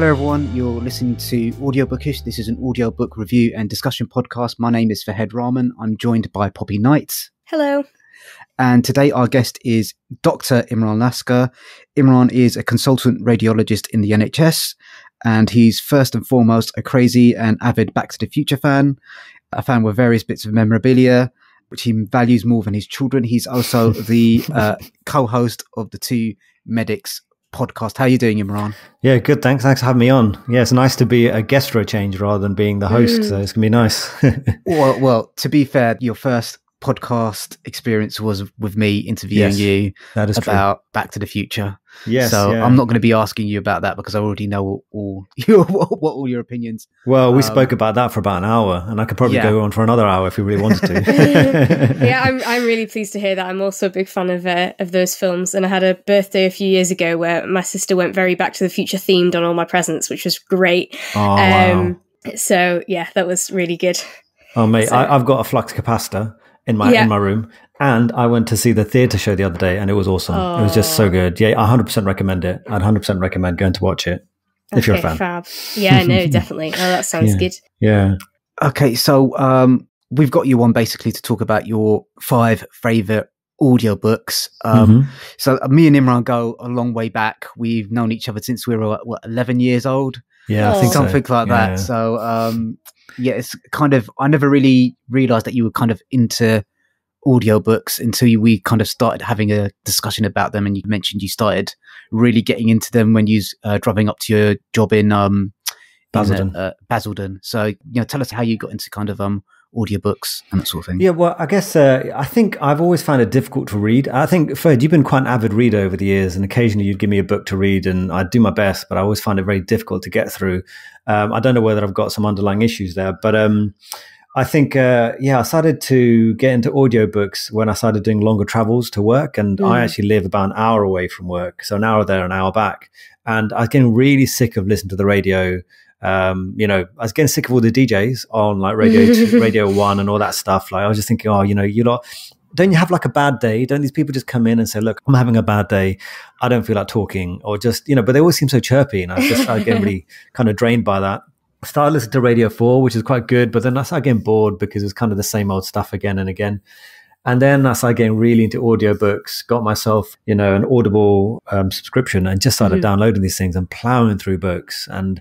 Hello everyone, you're listening to Audiobookish. This is an audiobook review and discussion podcast. My name is Fahed Rahman. I'm joined by Poppy Knight. Hello. And today our guest is Dr. Imran Lasker. Imran is a consultant radiologist in the NHS, and he's first and foremost a crazy and avid Back to the Future fan, a fan with various bits of memorabilia, which he values more than his children. He's also the co-host of the Two Medics podcast. How are you doing, Imran? Yeah, good. Thanks for having me on. Yeah, it's nice to be a guest for a change rather than being the host. So it's gonna be nice. well, to be fair, your first podcast experience was with me interviewing you about true. Back to the Future. Yes. So I'm not going to be asking you about that because I already know all your opinions. Well, we spoke about that for about an hour, and I could probably go on for another hour if we really wanted to. Yeah, I'm really pleased to hear that. I'm also a big fan of those films, and I had a birthday a few years ago where my sister went very Back to the Future themed on all my presents, which was great. Oh, wow. So yeah, that was really good. Oh mate, so, I've got a flux capacitor in my room, and I went to see the theatre show the other day, and it was awesome. It was just so good. Yeah, I 100% recommend it. I'd 100% recommend going to watch it if you're a fan. Fab. Yeah, no, definitely. Oh, that sounds good. Yeah. Okay, so we've got you on basically to talk about your 5 favourite audiobooks. So me and Imran go a long way back. We've known each other since we were 11 years old. Yeah, I think something like that. So yeah, it's kind of, I never really realised that you were kind of into audiobooks until we kind of started having a discussion about them, and you mentioned you started really getting into them when you was driving up to your job in Basildon. So, tell us how you got into kind of audiobooks and that sort of thing. Yeah, well, I guess I think I've always found it difficult to read. I think, Fred, you've been quite an avid reader over the years, and occasionally you'd give me a book to read and I'd do my best, but I always find it very difficult to get through. I don't know whether I've got some underlying issues there, but I think, I started to get into audiobooks when I started doing longer travels to work, and I actually live about an hour away from work, so an hour there, an hour back, and I was getting really sick of listening to the radio. I was getting sick of all the DJs on like Radio 1 and all that stuff. Like I was just thinking, don't you have like a bad day? Don't these people just come in and say, look, I'm having a bad day, I don't feel like talking, or just, but they always seem so chirpy, and I started getting really kind of drained by that. I started listening to Radio 4, which is quite good, but then I started getting bored because it's kind of the same old stuff again and again. And then I started getting really into audiobooks, got myself, an Audible subscription, and just started downloading these things and plowing through books. And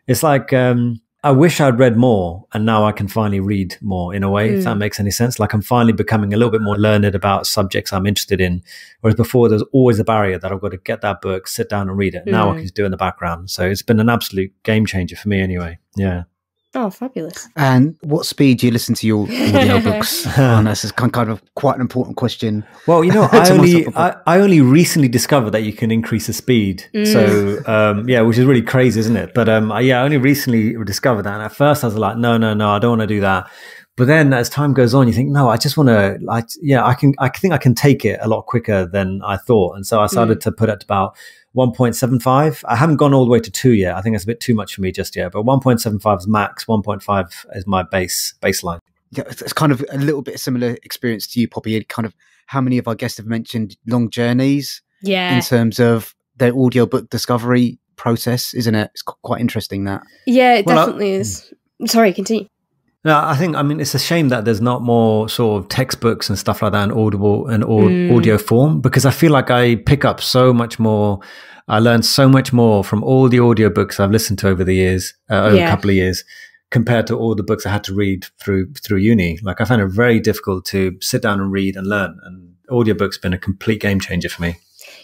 it's like, I wish I'd read more, and now I can finally read more in a way, if that makes any sense. Like I'm finally becoming a little bit more learned about subjects I'm interested in. Whereas before there's always a barrier that I've got to get that book, sit down and read it. Now I can just do it in the background. So it's been an absolute game changer for me anyway. Yeah. Oh, fabulous. And what speed do you listen to your audiobooks? And this is kind of quite an important question. Well, I only recently discovered that you can increase the speed. So, which is really crazy, isn't it? But I only recently discovered that. And at first I was like, no, I don't want to do that. But then as time goes on, you think, no, I just want to, I think I can take it a lot quicker than I thought. And so I started to put it to about 1.75. I haven't gone all the way to 2 yet. I think that's a bit too much for me just yet. But 1.75 is max. 1.5 is my baseline. Yeah, it's kind of a little bit similar experience to you, Poppy. Kind of how many of our guests have mentioned long journeys in terms of their audiobook discovery process, isn't it? It's quite interesting that. Yeah, it definitely is. Sorry, continue. No, I mean, it's a shame that there's not more sort of textbooks and stuff like that in Audible and audio form, because I feel like I pick up so much more. I learned so much more from all the audiobooks I've listened to over the years, over a couple of years, compared to all the books I had to read through uni. Like I found it very difficult to sit down and read and learn, and audiobooks been a complete game changer for me.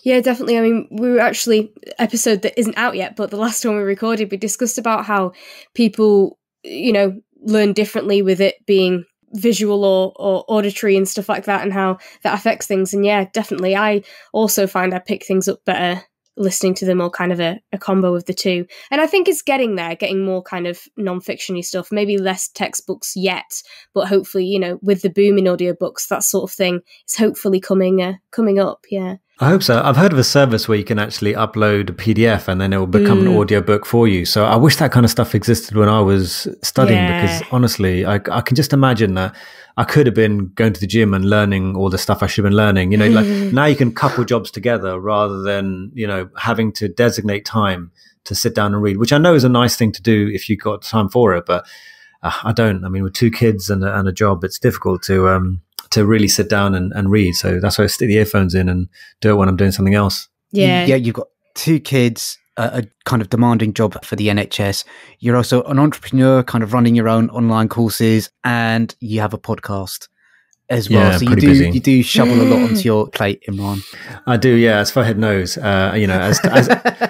Yeah, definitely. I mean, we were actually, episode that isn't out yet, but the last one we recorded, we discussed about how people, learn differently with it being visual or auditory and stuff like that, and how that affects things. And yeah, definitely. I also find I pick things up better listening to them, or kind of a combo of the two. And I think it's getting more kind of non-fictiony stuff, maybe less textbooks yet, but hopefully, with the boom in audiobooks, that sort of thing is hopefully coming up. Yeah. I hope so. I've heard of a service where you can actually upload a PDF and then it will become an audiobook for you. So I wish that kind of stuff existed when I was studying, because honestly, I can just imagine that I could have been going to the gym and learning all the stuff I should have been learning. Like now you can couple jobs together rather than, having to designate time to sit down and read, which I know is a nice thing to do if you've got time for it, but I don't. I mean, with 2 kids and a job, it's difficult to really sit down and read. So that's why I stick the earphones in and do it when I'm doing something else. Yeah. Yeah, you've got 2 kids, a kind of demanding job for the NHS. You're also an entrepreneur, kind of running your own online courses, and you have a podcast as well. Yeah, so busy. you do shovel a lot onto your plate, Imran. I do, yeah. As Fahad knows, as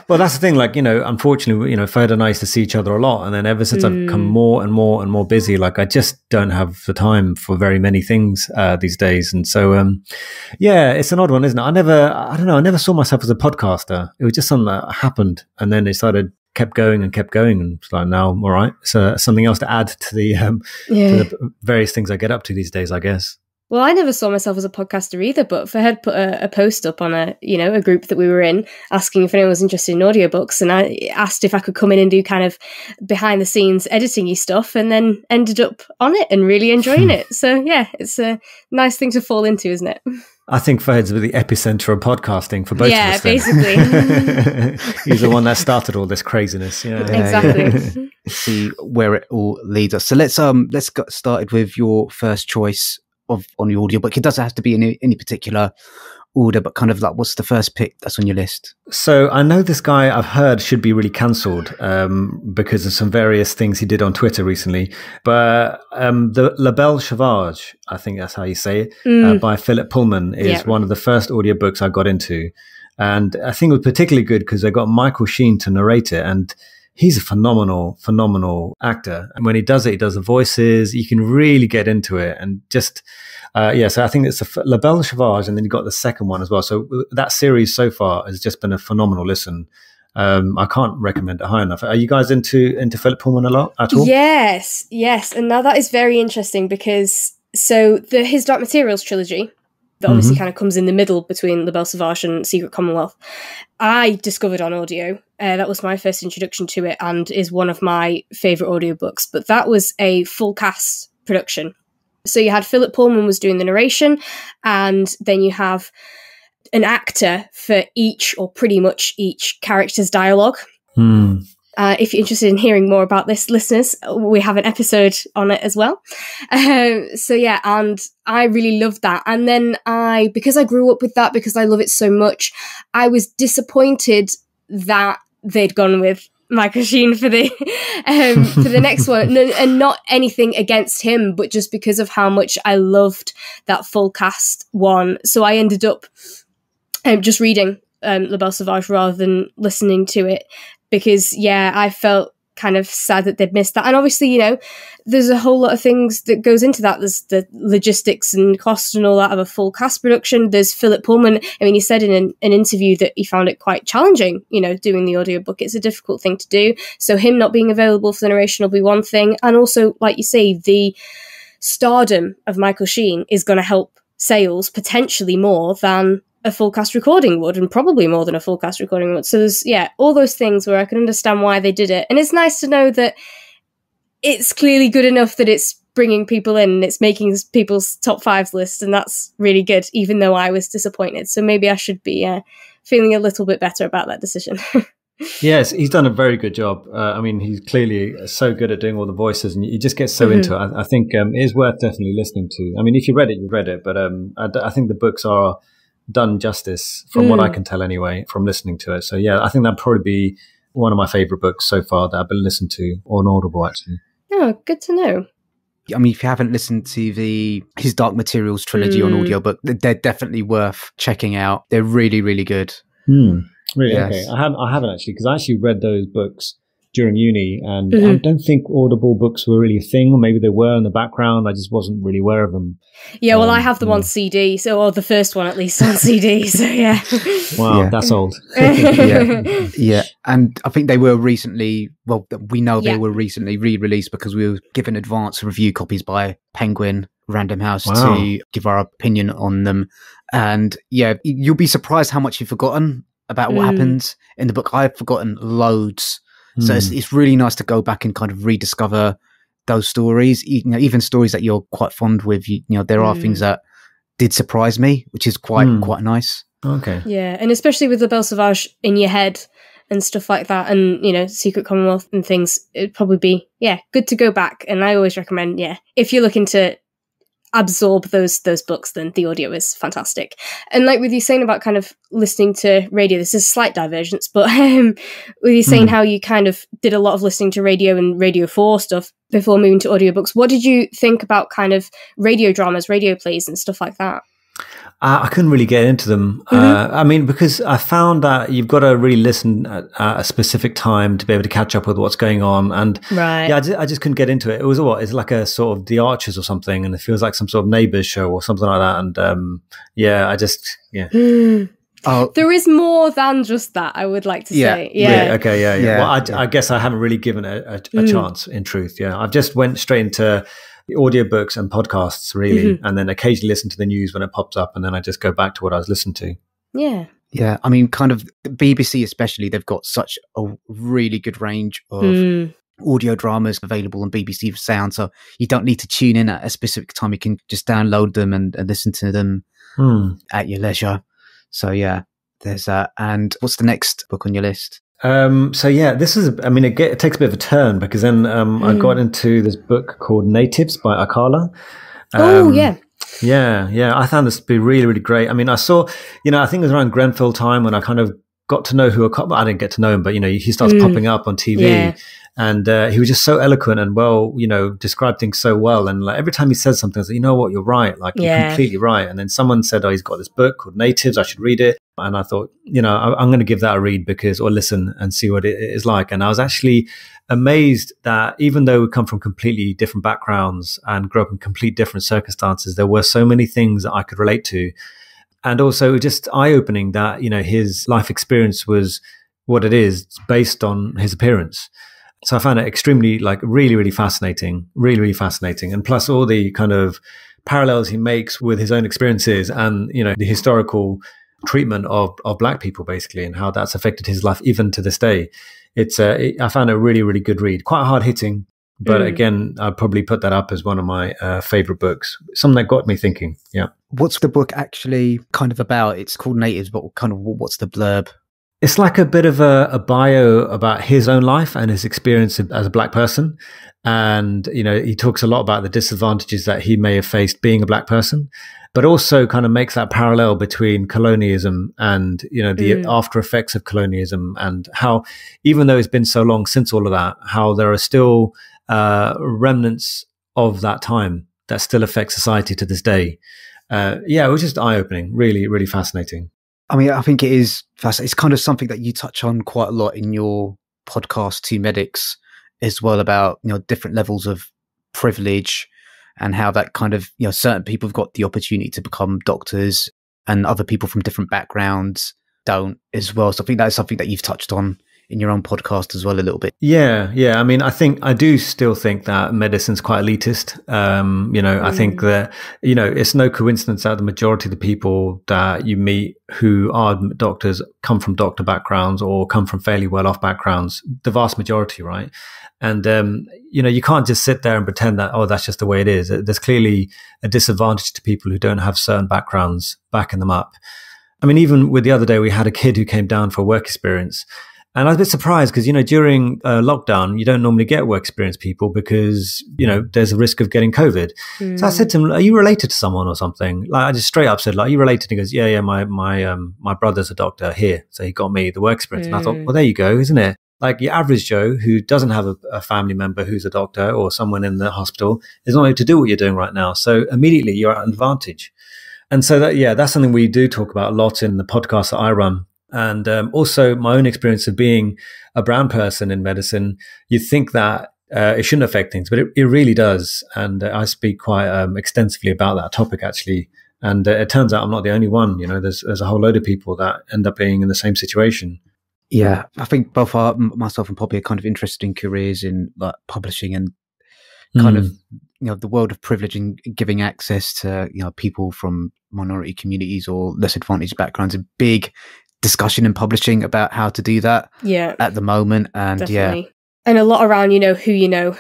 well, that's the thing. Like, unfortunately, Fahad and I used to see each other a lot, and then ever since I've become more and more and more busy, like I just don't have the time for very many things these days. And so, it's an odd one, isn't it? I never saw myself as a podcaster. It was just something that happened, and then it kept going, and it's like, now I'm all right. So something else to add to the various things I get up to these days, I guess. Well, I never saw myself as a podcaster either, but Fahad put a post up on a group that we were in asking if anyone was interested in audiobooks, and I asked if I could come in and do kind of behind the scenes editing-y stuff, and then ended up on it and really enjoying it. So yeah, it's a nice thing to fall into, isn't it? I think Fahad's the epicenter of podcasting for both of us. Yeah, basically. He's the one that started all this craziness. Yeah. Exactly. See where it all leads us. So let's get started with your first choice on the audiobook. It doesn't have to be in any particular order, but kind of like, what's the first pick that's on your list? So I know this guy, I've heard, should be really cancelled because of some various things he did on Twitter recently. But the La Belle Sauvage, I think that's how you say it, by Philip Pullman is one of the first audiobooks I got into. And I think it was particularly good because they got Michael Sheen to narrate it. And he's a phenomenal actor. And when he does it, he does the voices. You can really get into it. And just, so I think it's La Belle Sauvage, and then you got the second one as well. So that series so far has just been a phenomenal listen. I can't recommend it high enough. Are you guys into Philip Pullman a lot at all? Yes. And now that is very interesting because his Dark Materials trilogy, that obviously kind of comes in the middle between La Belle Sauvage and Secret Commonwealth, I discovered on audio. That was my first introduction to it and is one of my favourite audiobooks. But that was a full cast production. So you had Philip Pullman was doing the narration, and then you have an actor for each or pretty much each character's dialogue. If you're interested in hearing more about this, listeners, we have an episode on it as well. And I really loved that. And then because I grew up with that, because I love it so much, I was disappointed that they'd gone with Michael Sheen for the next one, and not anything against him, but just because of how much I loved that full cast one. So I ended up just reading La Belle Sauvage rather than listening to it, because I felt kind of sad that they'd missed that. And obviously, there's a whole lot of things that goes into that. There's the logistics and cost and all that of a full cast production. There's Philip Pullman. I mean, he said in an interview that he found it quite challenging, doing the audiobook. It's a difficult thing to do. So him not being available for the narration will be one thing. And also, like you say, the stardom of Michael Sheen is going to help sales potentially more than a full cast recording would, and probably more than a full cast recording would. So there's, all those things where I can understand why they did it. And it's nice to know that it's clearly good enough that it's bringing people in and it's making people's top 5s list. And that's really good, even though I was disappointed. So maybe I should be feeling a little bit better about that decision. Yes, he's done a very good job. I mean, he's clearly so good at doing all the voices, and you just get so into it. I think it is worth definitely listening to. I mean, if you read it, you read it. But I think the books are done justice from what I can tell anyway from listening to it. So I think that'd probably be one of my favorite books so far that I've been listening to on Audible, actually. Oh, good to know. I mean, if you haven't listened to his Dark Materials trilogy on audiobook, they're definitely worth checking out. They're really, really good. Really? Yes. Okay. I haven't actually, because I actually read those books during uni, and I don't think Audible books were really a thing, or maybe they were in the background. I just wasn't really aware of them. Yeah, well, I have them on CD, or the first one at least on CD, so yeah. Wow, that's old. Yeah, and I think they were recently, we know they were recently re-released because we were given advance review copies by Penguin Random House to give our opinion on them. And you'll be surprised how much you've forgotten about what happens in the book. I've forgotten loads. So it's really nice to go back and kind of rediscover those stories, even stories that you're quite fond with. There are things that did surprise me, which is quite nice. Okay. Yeah, and especially with La Belle Sauvage in your head, and stuff like that, and, you know, Secret Commonwealth and things, it'd probably be, good to go back. And I always recommend, if you're looking to absorb those books, then the audio is fantastic. And like with you saying about kind of listening to radio, this is a slight divergence, but with you saying how you kind of did a lot of listening to radio and Radio 4 stuff before moving to audiobooks, what did you think about kind of radio dramas, radio plays and stuff like that? I couldn't really get into them. I mean, because I found that you've got to really listen at a specific time to be able to catch up with what's going on. And I just couldn't get into it. It was it's like a sort of The Archers or something, and it feels like some sort of Neighbours show or something like that. And Oh, there is more than just that, I would like to say. Well, I guess I haven't really given it a chance, in truth. I've just went straight into audiobooks and podcasts, really, and then occasionally listen to the news when it pops up, and then I just go back to what I was listening to. Yeah, I mean, kind of the BBC especially, they've got such a really good range of audio dramas available on BBC Sound, so you don't need to tune in at a specific time. You can just download them and listen to them at your leisure. So yeah, there's that. And what's the next book on your list? This is, I mean, it takes a bit of a turn, because then I got into this book called Natives by Akala. I found this to be really, really great. I mean, I saw, I think it was around Grenfell time when I kind of got to know who I didn't get to know him, but, he starts popping up on TV. And he was just so eloquent and described things so well. And like every time he says something, I was like, you know what, you're right. Like, you're completely right. And then someone said, he's got this book called Natives, I should read it. And I thought, I'm going to give that a read or listen and see what it is like. And I was actually amazed that even though we come from completely different backgrounds and grew up in complete different circumstances, there were so many things that I could relate to. And also just eye-opening that, his life experience was what it is based on his appearance. So I found it extremely, really, really fascinating, really, really fascinating. And plus all the kind of parallels he makes with his own experiences and, the historical treatment of Black people, basically, and how that's affected his life even to this day. I found it a really, really good read. Quite hard hitting, but again, I'd probably put that up as one of my favorite books. Something that got me thinking. Yeah. What's the book actually kind of about? It's called Natives, but what's the blurb? It's like a bit of a bio about his own life and his experience as a Black person. And, he talks a lot about the disadvantages that he may have faced being a Black person, but also kind of makes that parallel between colonialism and, the after effects of colonialism, and how, even though it's been so long since all of that, how there are still remnants of that time that still affect society to this day. It was just eye-opening, really, really fascinating. I mean, I think it is fascinating. It's kind of something that you touch on quite a lot in your podcast, Two Medics, as well, about, different levels of privilege and how that kind of, certain people have got the opportunity to become doctors and other people from different backgrounds don't as well. So I think that's something that you've touched on in your own podcast as well a little bit. Yeah. I mean, I do still think that medicine's quite elitist. I think that, it's no coincidence that the majority of the people that you meet who are doctors come from doctor backgrounds or come from fairly well-off backgrounds, the vast majority, right? And, you can't just sit there and pretend that, that's just the way it is. There's clearly a disadvantage to people who don't have certain backgrounds backing them up. I mean, even with the other day, we had a kid who came down for work experience. And I was a bit surprised because, during lockdown, you don't normally get work experience people because, there's a risk of getting COVID. So I said to him, are you related to someone or something? Like, I just straight up said, are you related? He goes, yeah, my brother's a doctor here. So he got me the work experience. And I thought, well, there you go, isn't it? Like your average Joe who doesn't have a family member who's a doctor or someone in the hospital is not able to do what you're doing right now. So immediately you're at an advantage. And so that's something we do talk about a lot in the podcast that I run. And also my own experience of being a brown person in medicine, you think that it shouldn't affect things, but it really does. And I speak quite extensively about that topic, actually. And it turns out I'm not the only one. There's a whole load of people that end up being in the same situation. Yeah, I think both myself and Poppy are kind of interested in careers in like publishing and kind of, the world of privilege and giving access to, people from minority communities or less advantaged backgrounds. A big discussion in publishing about how to do that at the moment. And definitely. And a lot around, who you know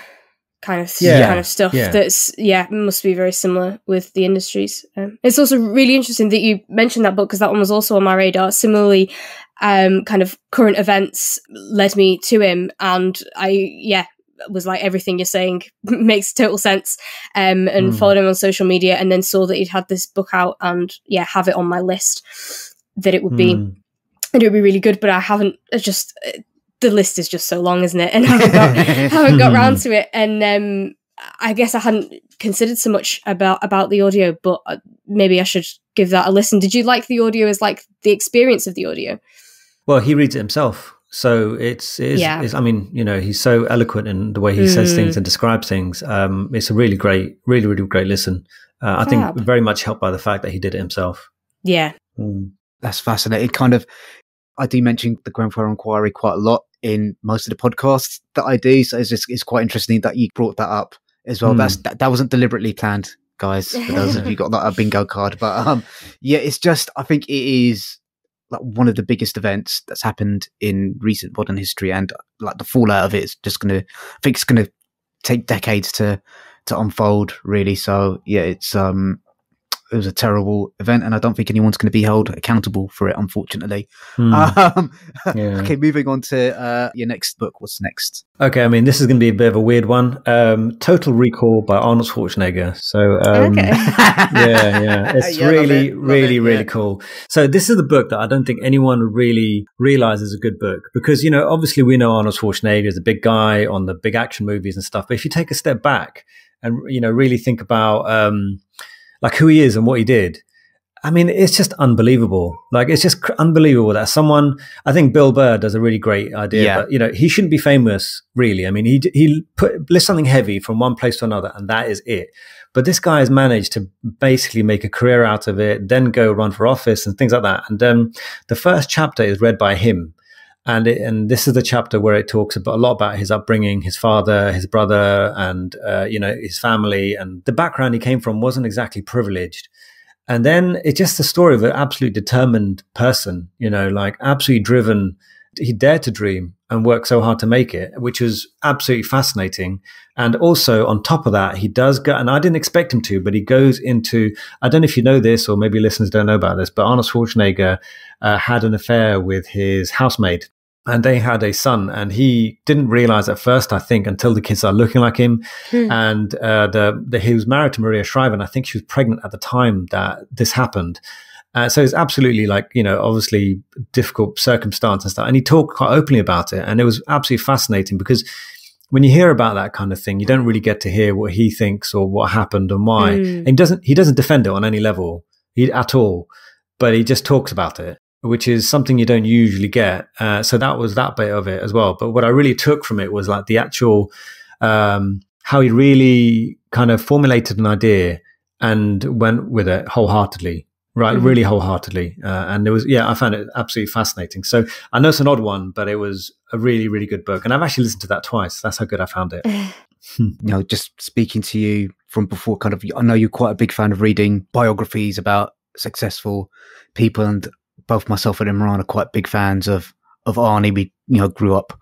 kind of Yeah. stuff. Yeah. That's must be very similar with the industries. It's also really interesting that you mentioned that book, because that one was also on my radar. Similarly, kind of current events led me to him, and I was like, everything you're saying makes total sense. And followed him on social media, and then saw that he'd had this book out, and have it on my list, that it would be really good. But I haven't, the list is just so long, isn't it? And I haven't got round to it. And I guess I hadn't considered so much about the audio, but maybe I should give that a listen. Did you like the audio as like the experience of the audio? Well, he reads it himself. So it's I mean, he's so eloquent in the way he says things and describes things. It's a really great listen. I think very much helped by the fact that he did it himself. Yeah. That's fascinating. Kind of, I do mention the Grenfell Inquiry quite a lot in most of the podcasts that I do. So it's quite interesting that you brought that up as well. That wasn't deliberately planned, guys, for those of you got like a bingo card. But it's just, I think it is like one of the biggest events that's happened in recent modern history, and like the fallout of it is just I think it's gonna take decades to unfold, really. So it was a terrible event, and I don't think anyone's going to be held accountable for it, unfortunately. Okay, moving on to your next book. What's next? Okay, I mean, this is going to be a bit of a weird one. Total Recall by Arnold Schwarzenegger. So, it's really cool. So this is the book that I don't think anyone really realizes is a good book, because, obviously we know Arnold Schwarzenegger is a big guy on the big action movies and stuff. But if you take a step back and, really think about, like who he is and what he did, I mean, it's just unbelievable. Like, it's just unbelievable that someone, I think Bill Burr does a really great idea, but, he shouldn't be famous, really. I mean, he lifts something heavy from one place to another, and that is it. But this guy has managed to basically make a career out of it, then go run for office and things like that. And the first chapter is read by him. And this is the chapter where it talks a lot about his upbringing, his father, his brother, and, his family. And the background he came from wasn't exactly privileged. And then it's just the story of an absolutely determined person, like absolutely driven. He dared to dream and work so hard to make it, which was absolutely fascinating. And also on top of that, he does go, and I didn't expect him to, but he goes into, I don't know if you know this, or maybe listeners don't know about this, but Arnold Schwarzenegger had an affair with his housemaid. And they had a son, and he didn't realize at first, I think, until the kids started looking like him. And he was married to Maria Shriver, and I think she was pregnant at the time that this happened. So it's absolutely obviously difficult circumstance and stuff. And he talked quite openly about it, and it was absolutely fascinating, because when you hear about that kind of thing, you don't really get to hear what he thinks or what happened and why. And he doesn't defend it on any level at all, but he just talks about it, which is something you don't usually get. So that was that bit of it as well. But what I really took from it was like the actual, how he really kind of formulated an idea and went with it wholeheartedly, right? Really wholeheartedly. And it was, I found it absolutely fascinating. So I know it's an odd one, but it was a really, really good book. And I've actually listened to that twice. That's how good I found it. Just speaking to you from before, kind of, I know you're quite a big fan of reading biographies about successful people, and both myself and Imran are quite big fans of Arnie. We, grew up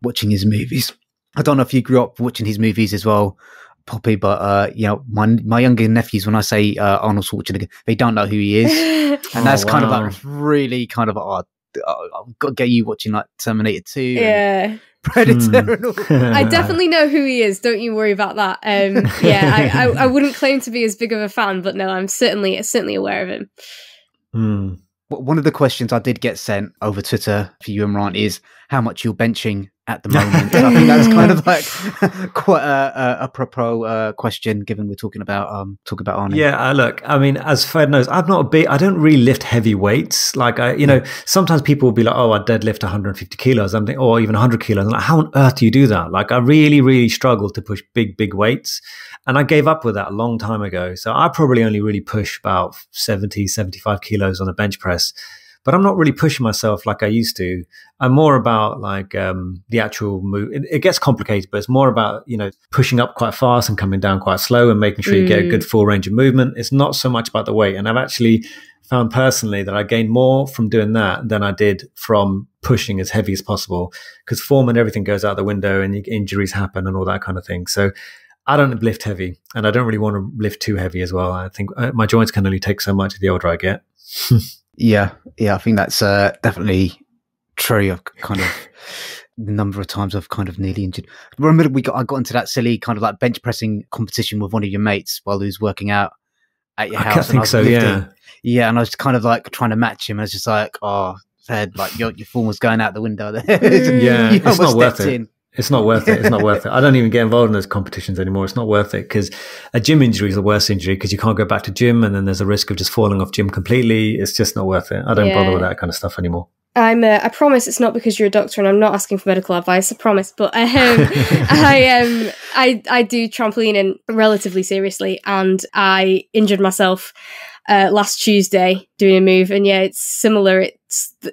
watching his movies. I don't know if you grew up watching his movies as well, Poppy, but, my younger nephews, when I say Arnold Schwarzenegger, they don't know who he is. And that's kind of like really kind of, I've got to get you watching like Terminator 2. Yeah. Predator and all. I definitely know who he is. Don't you worry about that. I wouldn't claim to be as big of a fan, but no, I'm certainly aware of him. One of the questions I did get sent over Twitter for you, Imran, is how much you're benching at the moment. And I think that's kind of like quite a apropos question, given we're talking about Arnie. Yeah, look, I mean, as Fred knows, I don't really lift heavy weights. Like sometimes people will be like, oh, I deadlift 150 kilos, or even 100 kilos. I'm like, how on earth do you do that? Like, I really, really struggle to push big weights. And I gave up with that a long time ago. So I probably only really push about 70, 75 kilos on a bench press. But I'm not really pushing myself like I used to. I'm more about like the actual move. It gets complicated, but it's more about, pushing up quite fast and coming down quite slow and making sure you get a good full range of movement. It's not so much about the weight. And I've actually found personally that I gained more from doing that than I did from pushing as heavy as possible, because form and everything goes out the window and injuries happen and all that kind of thing. So I don't lift heavy, and I don't really want to lift too heavy as well. I think my joints can only take so much the older I get. Yeah, I think that's definitely true. I've kind of the number of times I've kind of nearly injured. Remember, I got into that silly kind of like bench pressing competition with one of your mates while he was working out at your house. I think so, lifting. Yeah, and I was kind of like trying to match him. I was just like, oh, Fed, like your form was going out the window there. Yeah, it's not worth it. It's not worth it. It's not worth it. I don't even get involved in those competitions anymore. It's not worth it, because a gym injury is the worst injury, because you can't go back to gym, and then there's a risk of just falling off gym completely. It's just not worth it. I don't bother with that kind of stuff anymore. I promise it's not because you're a doctor, and I'm not asking for medical advice. I promise, but I do trampolining relatively seriously, and I injured myself last Tuesday doing a move, and yeah, it's similar.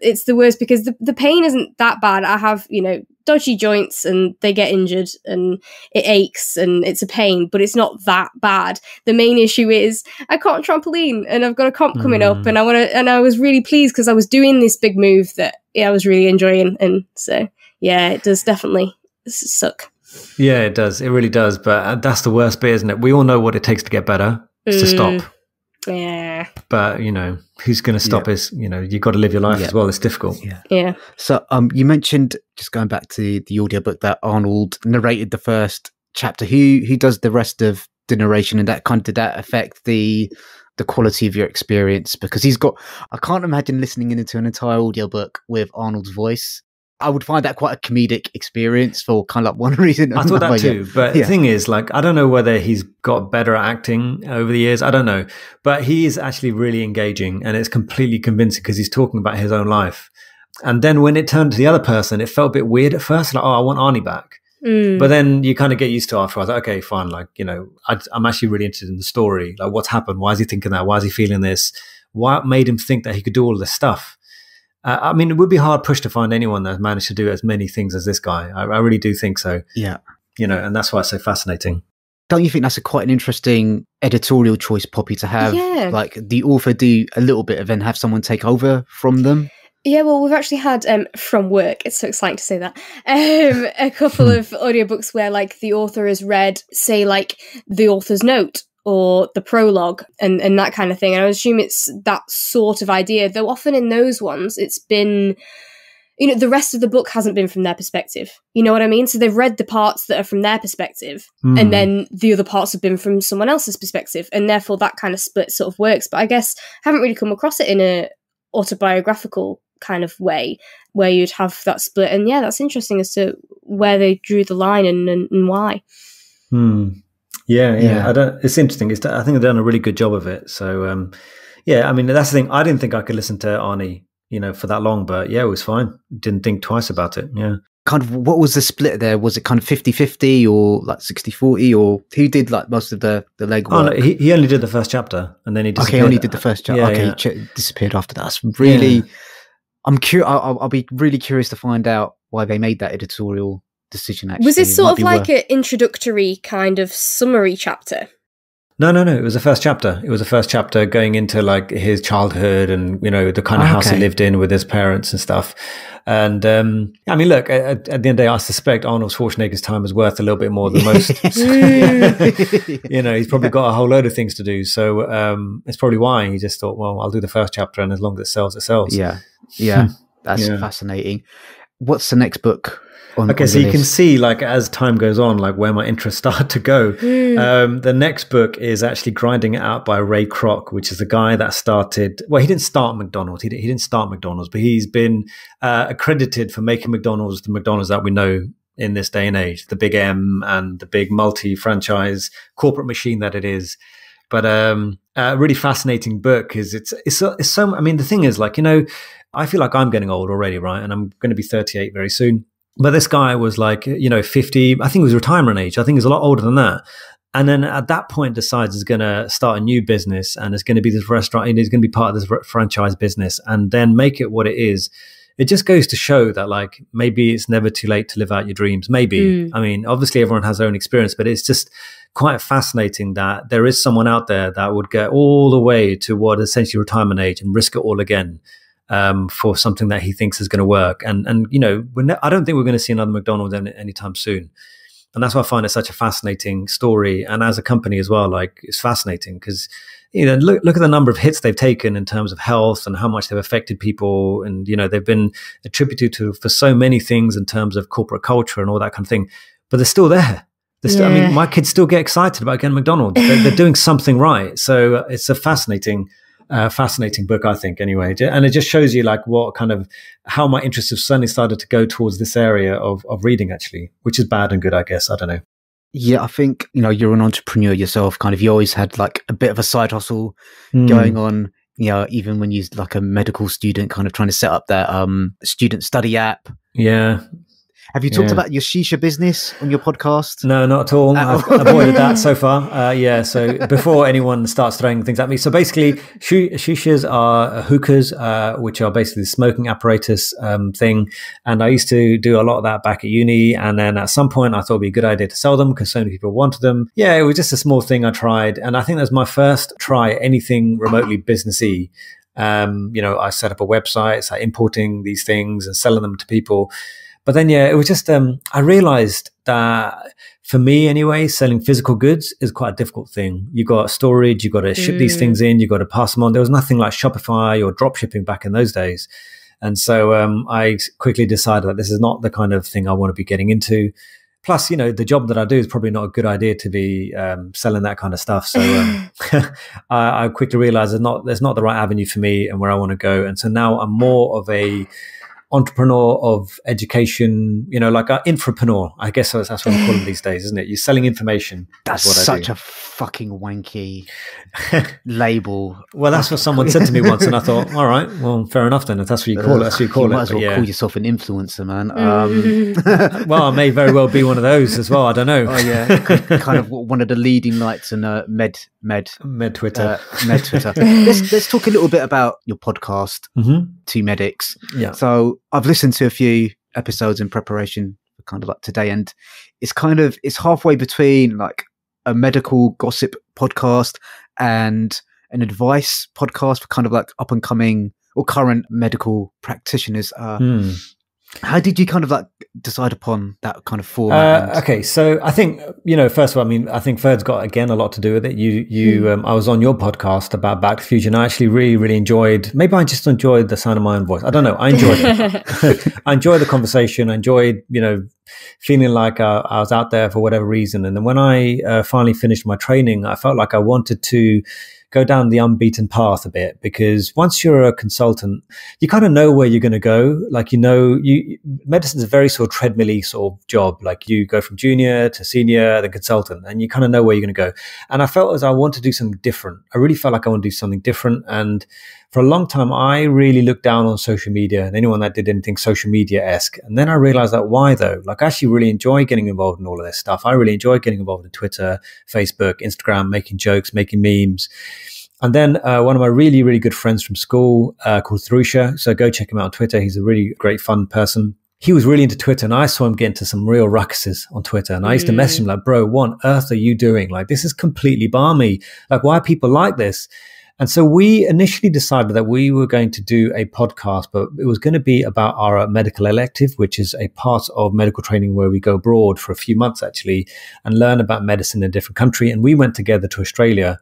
It's the worst because the pain isn't that bad. I have dodgy joints, and they get injured, and it aches, and it's a pain, but it's not that bad. The main issue is I can't trampoline, and I've got a comp coming up, and I was really pleased because I was doing this big move that I was really enjoying, and so yeah, it does definitely suck. Yeah, it does. It really does. But that's the worst bit, isn't it? We all know what it takes to get better. It's to stop. Yeah. But, who's going to stop us? You've got to live your life as well. It's difficult. Yeah. So you mentioned, just going back to the audiobook, that Arnold narrated the first chapter. Who does the rest of the narration, and did that affect the quality of your experience? Because I can't imagine listening into an entire audiobook with Arnold's voice. I would find that quite a comedic experience for kind of like one reason. I thought that too. But the thing is, I don't know whether he's got better at acting over the years. I don't know. But he is actually really engaging, and it's completely convincing because he's talking about his own life. And then when it turned to the other person, it felt a bit weird at first. Like, I want Arnie back. But then you kind of get used to it after. I was like, okay, fine. I'm actually really interested in the story. Like, what's happened? Why is he thinking that? Why is he feeling this? What made him think that he could do all of this stuff? It would be hard push to find anyone that managed to do as many things as this guy. I really do think so. Yeah. And that's why it's so fascinating. Don't you think that's quite an interesting editorial choice, Poppy, to have like the author do a little bit and then have someone take over from them? Yeah, well, we've actually had from work, it's so exciting to say that, a couple of audiobooks where the author has read, say, the author's note or the prologue and that kind of thing. And I assume it's that sort of idea, though often in those ones it's been, the rest of the book hasn't been from their perspective. You know what I mean? So they've read the parts that are from their perspective, and then the other parts have been from someone else's perspective, and therefore that kind of split sort of works. But I guess I haven't really come across it in a autobiographical kind of way where you'd have that split. And yeah, that's interesting as to where they drew the line and why. Yeah. It's interesting. I think they've done a really good job of it. So, that's the thing. I didn't think I could listen to Arnie, for that long, but yeah, it was fine. Didn't think twice about it. Yeah. Kind of, what was the split there? Was it kind of 50-50 or 60-40, or who did most of the legwork? Oh, no, he only did the first chapter, and then he disappeared. Okay, only did the first chapter. He disappeared after that. That's really, I'm curious. I'll be really curious to find out why they made that editorial decision. Actually, was it sort of like an introductory kind of summary chapter? No. It was the first chapter. It was the first chapter going into his childhood and the kind of house he lived in with his parents and stuff. And look, at the end of the day, I suspect Arnold Schwarzenegger's time is worth a little bit more than most. He's probably got a whole load of things to do. So it's probably why he just thought, well, I'll do the first chapter, and as long as it sells, it sells. Yeah. That's fascinating. What's the next book? So you can see, as time goes on, where my interests start to go. The next book is actually Grinding It Out by Ray Kroc, which is the guy that started. Well, he didn't start McDonald's. He didn't start McDonald's, but he's been accredited for making McDonald's the McDonald's that we know in this day and age, the big M and the big multi-franchise corporate machine that it is. But a really fascinating book because it's so. The thing is, I feel like I'm getting old already, right? And I'm going to be 38 very soon. But this guy was 50, I think he was retirement age. I think he's a lot older than that. And then at that point decides he's going to start a new business, and it's going to be this restaurant, and he's going to be part of this franchise business and then make it what it is. it just goes to show that like maybe it's never too late to live out your dreams. Maybe. I mean, obviously everyone has their own experience, but it's just quite fascinating that there is someone out there that would go all the way to what essentially retirement age and risk it all again for something that he thinks is going to work. And you know, I don't think we're going to see another McDonald's anytime soon. And that's why I find it such a fascinating story. And as a company as well, like it's fascinating because, you know, look at the number of hits they've taken in terms of health and how much they've affected people. And, you know, they've been attributed to for so many things in terms of corporate culture and all that kind of thing, but they're still there. I mean, my kids still get excited about getting McDonald's. They're doing something right. So it's a fascinating book, I think, anyway. And it just shows you like what kind of, how my interests have suddenly started to go towards this area of reading, actually, which is bad and good, I guess. I don't know. Yeah, I think, you know, you're an entrepreneur yourself, kind of, you always had like a bit of a side hustle going on, you know, even when you're like a medical student, kind of trying to set up that student study app. Yeah. Have you talked about your shisha business on your podcast? No, not at all. I've avoided that so far. So before anyone starts throwing things at me. So basically, shishas are hookahs, which are basically the smoking apparatus thing. And I used to do a lot of that back at uni. And then at some point, I thought it'd be a good idea to sell them because so many people wanted them. Yeah, it was just a small thing I tried. And I think that was my first try anything remotely businessy. You know, I set up a website, so importing these things and selling them to people. But then, yeah, it was just, I realized that for me anyway, selling physical goods is quite a difficult thing. You got storage, you got to ship these things in, you got to pass them on. There was nothing like Shopify or drop shipping back in those days. And so I quickly decided that this is not the kind of thing I want to be getting into. Plus, you know, the job that I do is probably not a good idea to be selling that kind of stuff. So I quickly realized there's not the right avenue for me and where I want to go. And so now I'm more of a entrepreneur of education, you know, like an infopreneur. I guess that's what I call them these days, isn't it? You're selling information. That's what such a fucking wanky label. Well, that's what someone said to me once, and I thought, all right, well, fair enough then. If that's what you call it, that's what you call it. You might as well call yourself an influencer, man. Well, I may very well be one of those as well. I don't know. Oh yeah, kind of one of the leading lights in med Twitter. Med Twitter. Let's talk a little bit about your podcast, Two Medics. Yeah. So I've listened to a few episodes in preparation for kind of like today, and it's halfway between like a medical gossip podcast and an advice podcast for kind of like up and coming or current medical practitioners. How did you kind of like decide upon that kind of format? Okay, so I think, you know, first of all, I mean, I think Ferd's got, again, a lot to do with it. I was on your podcast about Back to the Future, and I actually really, really enjoyed, maybe I just enjoyed the sound of my own voice. I don't know. I enjoyed it. I enjoyed the conversation. I enjoyed, you know, feeling like I was out there for whatever reason. And then when I finally finished my training, I felt like I wanted to go down the unbeaten path a bit, because once you're a consultant, you kind of know where you're going to go. Like, you know, medicine is a very sort of treadmill-y sort of job. Like, you go from junior to senior, then consultant, and you kind of know where you're going to go. And I felt as I want to do something different. I really felt like I want to do something different. And for a long time, I really looked down on social media and anyone that did anything social media-esque. And then I realized that why though? Like, I actually really enjoy getting involved in all of this stuff. I really enjoy getting involved in Twitter, Facebook, Instagram, making jokes, making memes. And then one of my really, really good friends from school called Thrusha. So go check him out on Twitter. He's a really great, fun person. He was really into Twitter, and I saw him get into some real ruckuses on Twitter. And I used to message him like, bro, what on earth are you doing? Like, this is completely balmy. Like, why are people like this? And so we initially decided that we were going to do a podcast, but it was going to be about our medical elective, which is a part of medical training where we go abroad for a few months actually and learn about medicine in a different country. And we went together to Australia.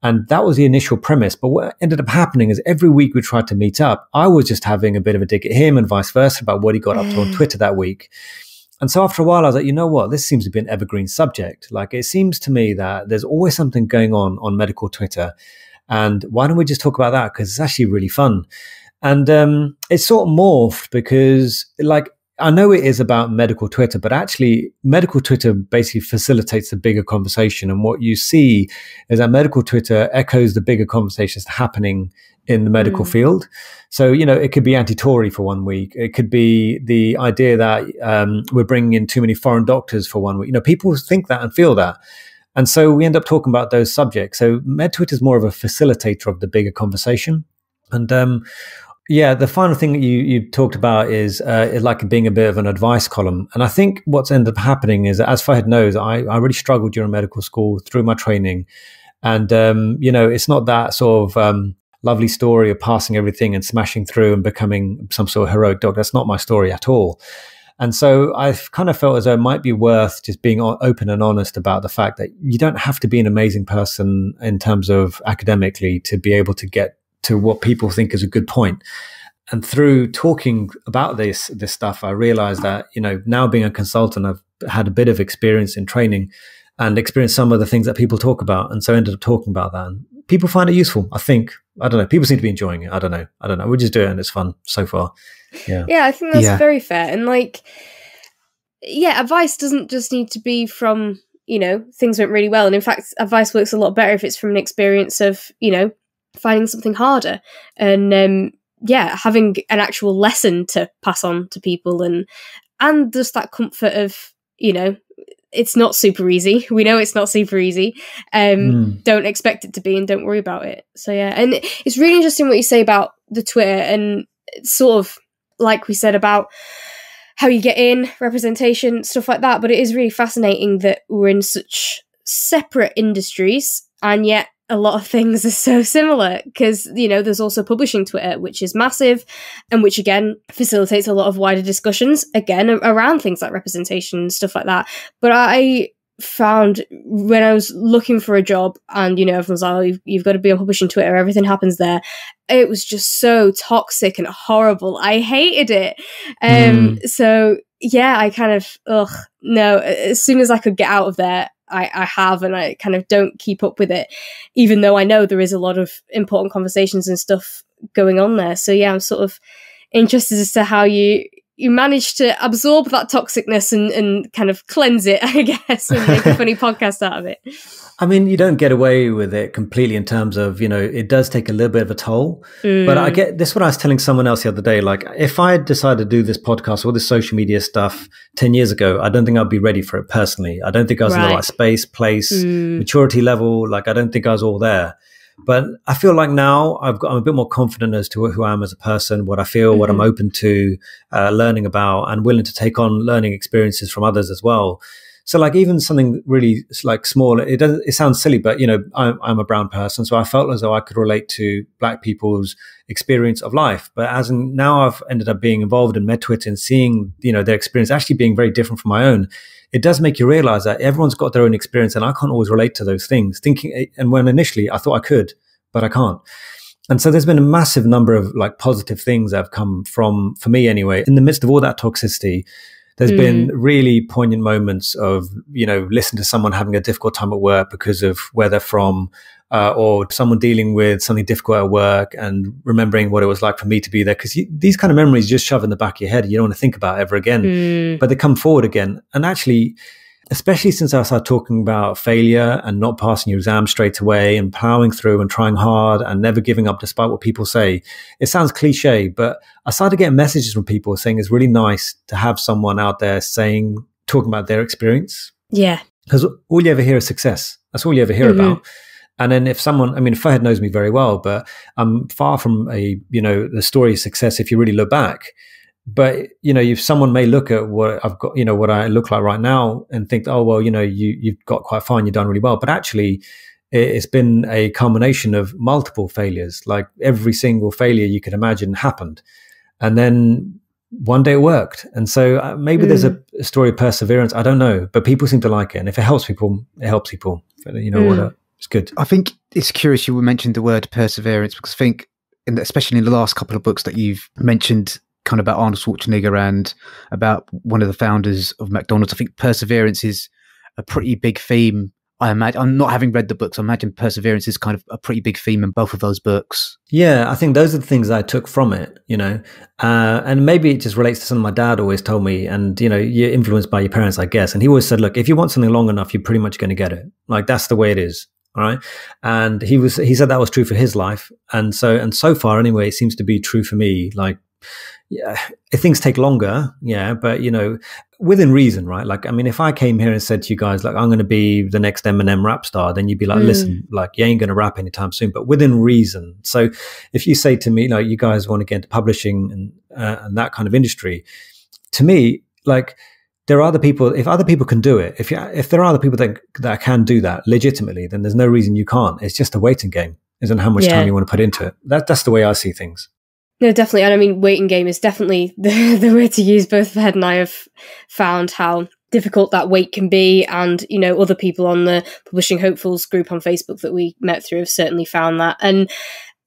And that was the initial premise. But what ended up happening is every week we tried to meet up. I was just having a bit of a dig at him and vice versa about what he got up to on Twitter that week. And so after a while, I was like, you know what? This seems to be an evergreen subject. Like, it seems to me that there's always something going on medical Twitter. And why don't we just talk about that? Because it's actually really fun. And it's sort of morphed because, like, I know it is about medical Twitter, but actually medical Twitter basically facilitates the bigger conversation. And what you see is that medical Twitter echoes the bigger conversations happening in the medical field. So, you know, it could be anti-Tory for 1 week. It could be the idea that we're bringing in too many foreign doctors for 1 week. You know, people think that and feel that. And so we end up talking about those subjects. So MedTwitter is more of a facilitator of the bigger conversation. And Yeah, the final thing that you talked about is like being a bit of an advice column. And I think what's ended up happening is that, as Fahad knows, I really struggled during medical school through my training. And, it's not that sort of lovely story of passing everything and smashing through and becoming some sort of heroic doctor. That's not my story at all. And so I've kind of felt as though it might be worth just being open and honest about the fact that you don't have to be an amazing person in terms of academically to be able to get to what people think is a good point. And through talking about this stuff, I realized that, now being a consultant, I've had a bit of experience in training and experienced some of the things that people talk about. And so I ended up talking about that. And people find it useful, I think. I don't know. People seem to be enjoying it. I don't know. We just do it and it's fun so far. Yeah. Yeah, I think that's very fair. And advice doesn't just need to be from, things went really well. And in fact, advice works a lot better if it's from an experience of, finding something harder and having an actual lesson to pass on to people and just that comfort of it's not super easy. We know it's not super easy. Don't expect it to be and don't worry about it. So and it's really interesting what you say about the Twitter, and it's sort of like we said about how you get in, representation, stuff like that, but it is really fascinating that we're in such separate industries and yet a lot of things are so similar because, there's also publishing Twitter, which is massive and which, again, facilitates a lot of wider discussions, again, around things like representation and stuff like that. But I found when I was looking for a job and, everyone's like, oh, you've got to be on publishing Twitter, everything happens there. It was just so toxic and horrible. I hated it. So, I kind of, no, as soon as I could get out of there, I have, and I kind of don't keep up with it, even though I know there is a lot of important conversations and stuff going on there. So I'm sort of interested as to how you manage to absorb that toxicness and kind of cleanse it, I guess, and make a funny podcast out of it. I mean, you don't get away with it completely in terms of, it does take a little bit of a toll. But I get this, what I was telling someone else the other day, like if I had decided to do this podcast or this social media stuff 10 years ago, I don't think I'd be ready for it personally. I don't think I was in the right space, place, maturity level. Like, I don't think I was all there. But I feel like now I'm a bit more confident as to who I am as a person, what I feel, what I'm open to learning about, and willing to take on learning experiences from others as well. So like even something really like small, it sounds silly, but I'm a brown person. So I felt as though I could relate to Black people's experience of life. But now I've ended up being involved in MedTwit and seeing, their experience actually being very different from my own. It does make you realize that everyone's got their own experience and I can't always relate to those things. And when initially I thought I could, but I can't. And so there's been a massive number of like positive things that have come from, for me anyway, in the midst of all that toxicity. There's been really poignant moments of, listening to someone having a difficult time at work because of where they're from, or someone dealing with something difficult at work and remembering what it was like for me to be there. Because these kind of memories just shove in the back of your head. You don't want to think about it ever again, but they come forward again. And actually, especially since I started talking about failure and not passing your exam straight away and plowing through and trying hard and never giving up despite what people say. It sounds cliche, but I started getting messages from people saying it's really nice to have someone out there talking about their experience. Yeah. Because all you ever hear is success. That's all you ever hear about. And then if Fahad knows me very well, but I'm far from the story of success if you really look back. But, if someone may look at what I've got, what I look like right now and think, oh, well, you've got quite fine, you've done really well. But actually, it's been a culmination of multiple failures. Like every single failure you could imagine happened. And then one day it worked. And so maybe there's a story of perseverance. I don't know. But people seem to like it. And if it helps people, it helps people. It's good. I think it's curious you mentioned the word perseverance because I think, especially in the last couple of books that you've mentioned, kind of about Arnold Schwarzenegger and about one of the founders of McDonald's. I think perseverance is a pretty big theme. I imagine, I'm not having read the books, I imagine perseverance is kind of a pretty big theme in both of those books. Yeah, I think those are the things I took from it, and maybe it just relates to something my dad always told me. And, you're influenced by your parents, I guess. And he always said, look, if you want something long enough, you're pretty much going to get it. Like that's the way it is. All right. And he said that was true for his life. And so far anyway, it seems to be true for me. Like, yeah, things take longer. Yeah. But, within reason, right? Like, I mean, if I came here and said to you guys, like, I'm going to be the next Eminem rap star, then you'd be like, listen, like, you ain't going to rap anytime soon, but within reason. So if you say to me, like, you guys want to get into publishing and that kind of industry, to me, like, there are other people. If other people can do it, if there are other people that can do that legitimately, then there's no reason you can't. It's just a waiting game, isn't how much time you want to put into it. That's the way I see things. No, definitely. And I mean, waiting game is definitely the word to use. Both Fed and I have found how difficult that wait can be. And, you know, other people on the Publishing Hopefuls group on Facebook that we met through have certainly found that. And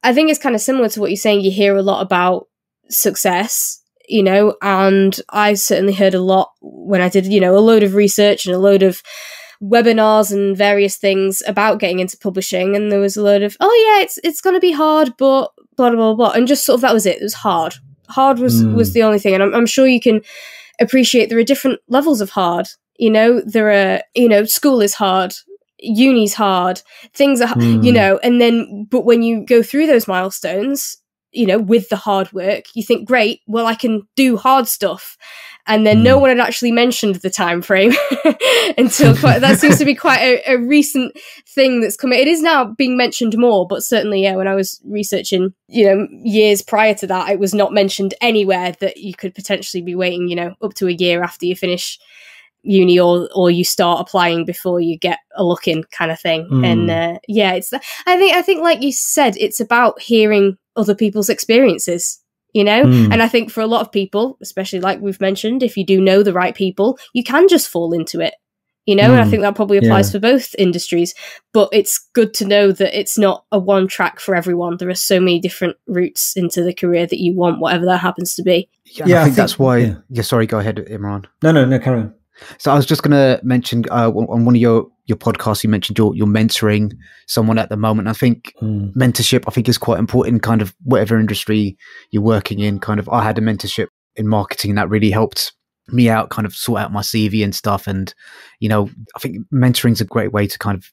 I think it's kind of similar to what you're saying. You hear a lot about success, you know, and I certainly heard a lot when I did, you know, a load of research and a load of webinars and various things about getting into publishing. And there was a load of, oh yeah, it's going to be hard, but blah, blah, blah. And just sort of, that was it. It was hard. Hard was the only thing. And I'm sure you can appreciate there are different levels of hard. You know, there are, you know, school is hard. Uni's hard. Things are, you know, and then, but when you go through those milestones, you know, with the hard work, you think, great, well, I can do hard stuff. And then no one had actually mentioned the time frame until that seems to be quite a recent thing that's come. It is now being mentioned more, but certainly, yeah, when I was researching, you know, years prior to that, it was not mentioned anywhere that you could potentially be waiting, you know, up to a year after you finish uni or you start applying before you get a look in kind of thing. And yeah, it's I think like you said, it's about hearing other people's experiences, you know. And I think for a lot of people, especially like we've mentioned, if you do know the right people, you can just fall into it, you know. And I think that probably applies for both industries, but it's good to know that it's not a one track for everyone. There are so many different routes into the career that you want, whatever that happens to be. I think that's why sorry, go ahead, Imran. No, carry on. So I was just going to mention on one of your podcasts, you mentioned you're mentoring someone at the moment. I think mentorship, I think, is quite important, kind of whatever industry you're working in. Kind of, I had a mentorship in marketing that really helped me out, kind of sort out my CV and stuff. And, you know, I think mentoring is a great way to kind of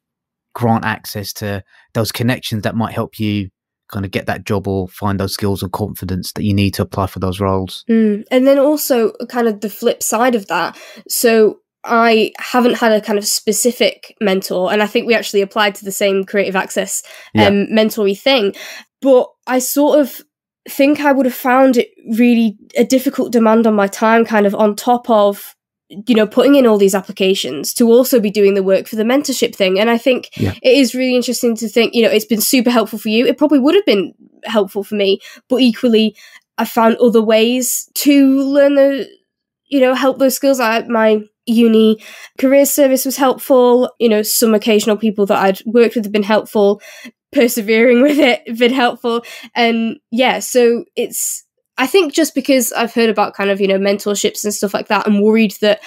grant access to those connections that might help you kind of get that job or find those skills or confidence that you need to apply for those roles. And then also kind of the flip side of that. So I haven't had a kind of specific mentor, and I think we actually applied to the same creative access mentory thing, but I sort of think I would have found it really a difficult demand on my time, kind of on top of, you know, putting in all these applications to also be doing the work for the mentorship thing. And I think it is really interesting to think, you know, it's been super helpful for you. It probably would have been helpful for me, but equally I found other ways to learn the, you know, help those skills. My uni career service was helpful. You know, some occasional people that I'd worked with have been helpful. Persevering with it been helpful. And yeah, so it's, I think just because I've heard about kind of, you know, mentorships and stuff like that, I'm worried that,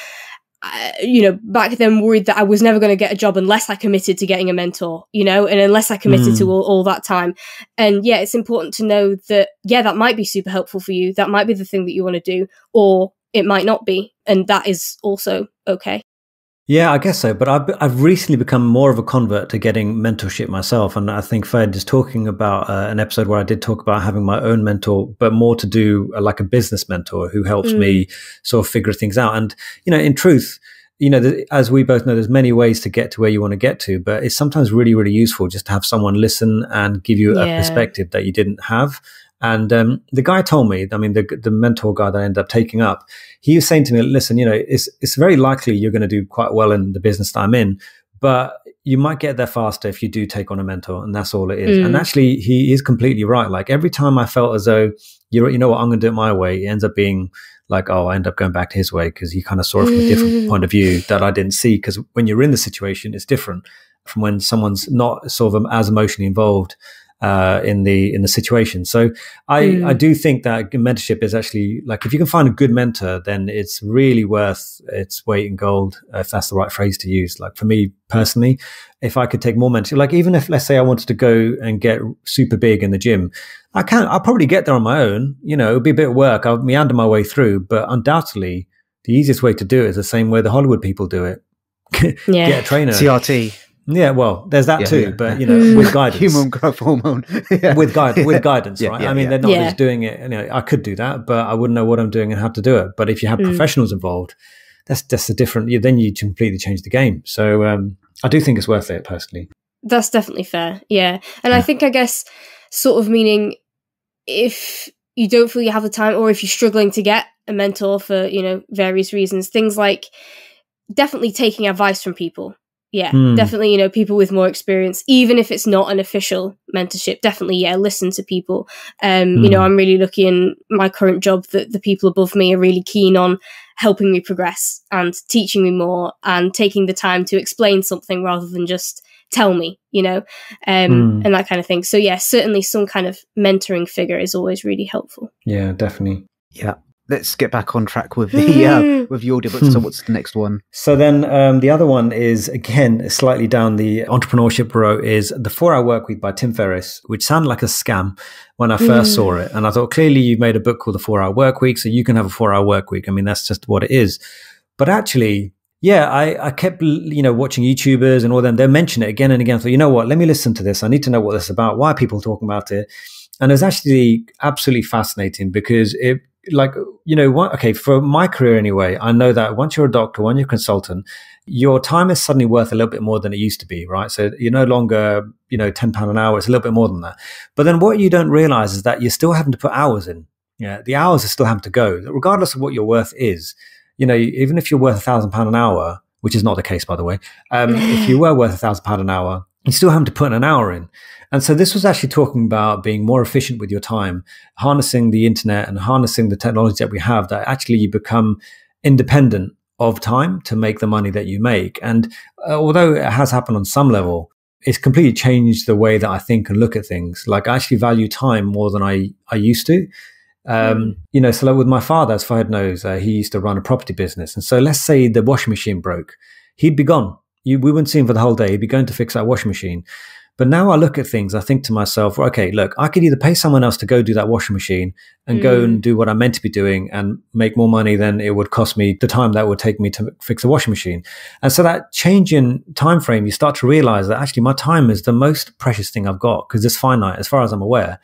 you know, back then worried that I was never going to get a job unless I committed to getting a mentor, you know, and unless I committed to all that time. And yeah, it's important to know that, yeah, that might be super helpful for you. That might be the thing that you want to do, or it might not be. And that is also okay. Yeah, I guess so. But I've recently become more of a convert to getting mentorship myself. And I think Fed is talking about an episode where I did talk about having my own mentor, but more to do like a business mentor who helps me sort of figure things out. And, you know, in truth, you know, as we both know, there's many ways to get to where you want to get to, but it's sometimes really, really useful just to have someone listen and give you a perspective that you didn't have. And the guy told me, I mean, the mentor guy that I ended up taking up, he was saying to me, listen, you know, it's very likely you're going to do quite well in the business that I'm in, but you might get there faster if you do take on a mentor, and that's all it is. And actually, he is completely right. Like every time I felt as though, you know what, I'm going to do it my way, it ends up being like, oh, I end up going back to his way because he kind of saw it from a different point of view that I didn't see. Because when you're in the situation, it's different from when someone's not sort of as emotionally involved in the situation. So I do think that mentorship is actually, like, if you can find a good mentor, then it's really worth its weight in gold, if that's the right phrase to use. Like for me personally, if I could take more mentorship, like even if, let's say I wanted to go and get super big in the gym, I'll probably get there on my own. You know, it'll be a bit of work. I'll meander my way through, but undoubtedly the easiest way to do it is the same way the Hollywood people do it. Get a trainer. CRT. Yeah, well, there's that too, but you know, with guidance, human growth hormone, with guidance, right? I mean, they're not just doing it. You know, I could do that, but I wouldn't know what I'm doing and how to do it. But if you have professionals involved, that's just a different, then you completely change the game. So I do think it's worth it personally. That's definitely fair. Yeah. And I think, I guess, sort of meaning if you don't feel you have the time, or if you're struggling to get a mentor for, various reasons, things like definitely taking advice from people. Yeah, definitely, people with more experience, even if it's not an official mentorship, definitely, listen to people. I'm really lucky in my current job that the people above me are really keen on helping me progress and teaching me more and taking the time to explain something rather than just tell me, and that kind of thing. So yeah, certainly some kind of mentoring figure is always really helpful. Yeah, definitely. Yeah. Let's get back on track with the with the audiobooks. So what's the next one? So then the other one is, again, slightly down the entrepreneurship road, is The 4-Hour Workweek by Tim Ferriss, which sounded like a scam when I first saw it. And I thought, clearly you've made a book called The 4-Hour Workweek, so you can have a 4-hour workweek. I mean, that's just what it is. But actually, yeah, I kept, watching YouTubers and all them. They mention it again and again. So, you know what, let me listen to this. I need to know what this is about. Why are people talking about it? And it's actually absolutely fascinating because for my career anyway, I know that once you're a doctor, when you're a consultant, your time is suddenly worth a little bit more than it used to be, right? So you're no longer, £10 an hour. It's a little bit more than that. But then what you don't realize is that you're still having to put hours in. Yeah, the hours are still having to go, regardless of what your worth is. Even if you're worth £1,000 an hour, which is not the case, by the way, if you were worth £1,000 an hour, you still have to put an hour in. And so this was actually talking about being more efficient with your time, harnessing the internet and harnessing the technology that we have, that actually you become independent of time to make the money that you make. And although it has happened on some level, it's completely changed the way that I think and look at things. Like, I actually value time more than I used to. So like with my father, as Fahad knows, he used to run a property business. And so let's say the washing machine broke, he'd be gone. We wouldn't see him for the whole day. He'd be going to fix that washing machine. But now I look at things, I think to myself, okay, look, I could either pay someone else to go do that washing machine and go and do what I'm meant to be doing and make more money than it would cost me the time that would take me to fix a washing machine. And so that change in time frame, you start to realize that actually my time is the most precious thing I've got, because it's finite as far as I'm aware.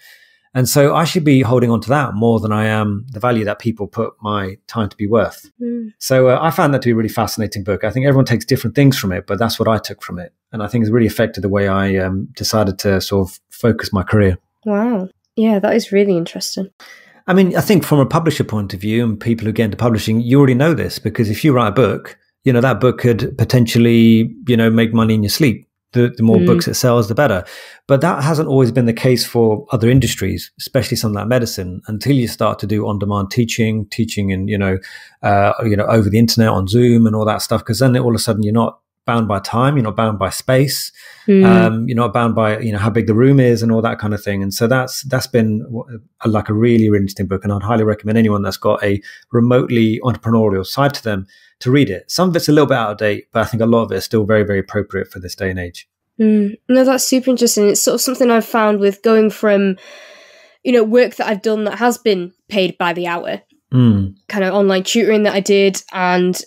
And so I should be holding on to that more than I am the value that people put my time to be worth. So I found that to be a really fascinating book. I think everyone takes different things from it, but that's what I took from it. And I think it's really affected the way I decided to sort of focus my career. Wow. Yeah, that is really interesting. I mean, I think from a publisher point of view and people who get into publishing, you already know this, because if you write a book, that book could potentially, make money in your sleep. The more books it sells, the better. But that hasn't always been the case for other industries, especially something like medicine, until you start to do on-demand teaching and, over the internet on Zoom and all that stuff. Because then all of a sudden you're not bound by time, you're not bound by space, you're not bound by, how big the room is and all that kind of thing. And so that's been like a really, really interesting book. And I'd highly recommend anyone that's got a remotely entrepreneurial side to them to read it. Some of it's a little bit out of date, but I think a lot of it is still very, very appropriate for this day and age. No, that's super interesting. It's sort of something I've found with going from, work that I've done that has been paid by the hour, kind of online tutoring that I did and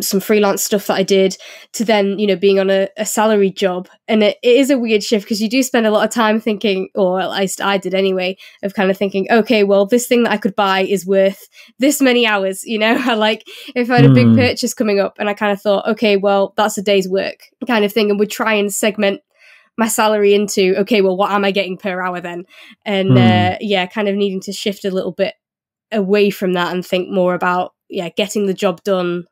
some freelance stuff that I did, to then, being on a salaried job. And it is a weird shift, because you do spend a lot of time thinking, or at least I did anyway, of kind of thinking, okay, well, this thing that I could buy is worth this many hours, I like, if I had a big purchase coming up and I kind of thought, okay, well, that's a day's work kind of thing, and would try and segment my salary into, okay, well, what am I getting per hour then? And kind of needing to shift a little bit away from that and think more about getting the job done.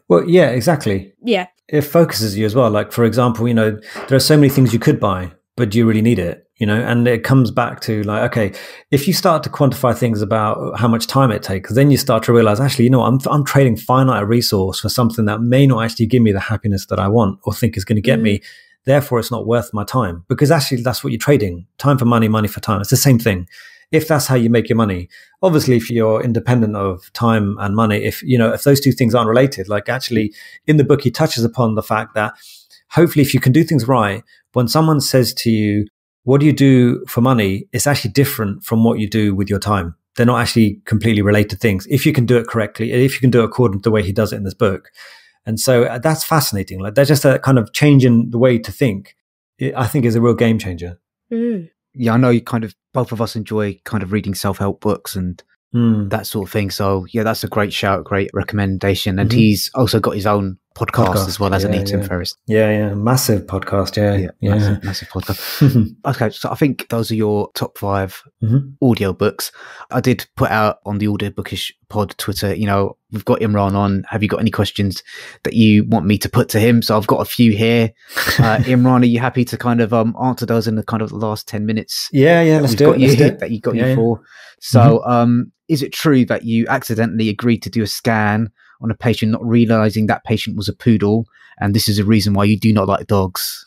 Well, yeah, exactly. Yeah, it focuses you as well. Like, for example, there are so many things you could buy, but do you really need it? And it comes back to like, okay, if you start to quantify things about how much time it takes, then you start to realize, actually, I'm trading finite resource for something that may not actually give me the happiness that I want or think is going to get me. Therefore, it's not worth my time, because actually that's what you're trading: time for money, money for time. It's the same thing. If that's how you make your money, obviously, if you're independent of time and money, if those two things aren't related, like actually in the book, he touches upon the fact that hopefully if you can do things right, when someone says to you, what do you do for money? It's actually different from what you do with your time. They're not actually completely related things. If you can do it correctly, if you can do it according to the way he does it in this book. And so that's fascinating. Like, there's just a kind of change in the way to think. I think is a real game changer. Yeah, I know both of us enjoy kind of reading self-help books, and that sort of thing. So yeah, that's a great shout, great recommendation. And he's also got his own podcast as well, hasn't he, Tim Ferriss? Yeah, massive podcast. Yeah. Massive podcast. Okay, so I think those are your top 5 audiobooks. I did put out on the Audiobookish pod Twitter, we've got Imran on. Have you got any questions that you want me to put to him? So I've got a few here. Imran, are you happy to kind of answer those in the kind of the last 10 minutes? Yeah, let's do it. That you got you for. So is it true that you accidentally agreed to do a scan on a patient, not realizing that patient was a poodle, and this is a reason why you do not like dogs?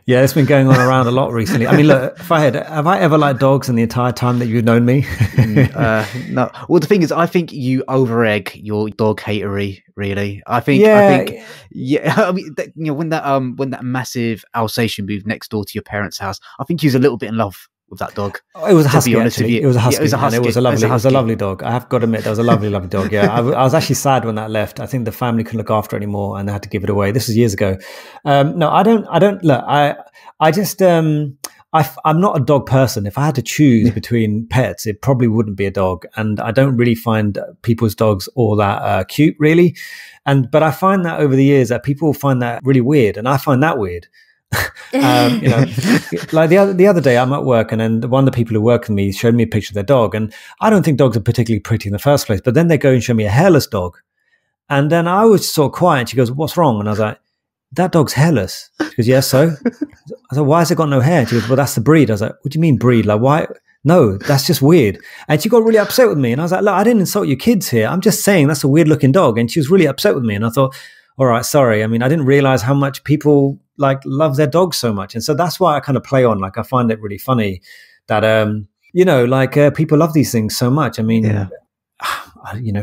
Yeah, it's been going on around a lot recently. I mean, look, Fahad, have I ever liked dogs in the entire time that you've known me? No. Well, the thing is, I think you over-egg your dog hatery, really. I think, I mean, when that massive Alsatian moved next door to your parents' house, I think he was a little bit in love with that dog. It was a husky, actually. It was a husky. And it was a lovely dog. I have got to admit, that was a lovely dog. Yeah, I was actually sad when that left. I think the family couldn't look after it anymore, and they had to give it away. This was years ago. No, I don't look. I just I'm not a dog person. If I had to choose between pets, it probably wouldn't be a dog. And I don't really find people's dogs all that cute, really. But I find that over the years that people find that really weird, and I find that weird. Like the other day I'm at work, and then one of the people who work with me showed me a picture of their dog, and I don't think dogs are particularly pretty in the first place, but then they go and show me a hairless dog, and then I was sort of quiet. She goes, "What's wrong?" And I was like, "That dog's hairless." She goes, "Yeah, so?" I said, "Why has it got no hair?" She goes, "Well, that's the breed." I was like, "What do you mean breed? Like, why? No, that's just weird." And she got really upset with me, and I was like, "Look, I didn't insult your kids here. I'm just saying that's a weird looking dog." And she was really upset with me, and I thought, all right, sorry. I mean, I didn't realize how much people love their dogs so much. And so that's why I kind of play on, like, I find it really funny that, people love these things so much. I mean,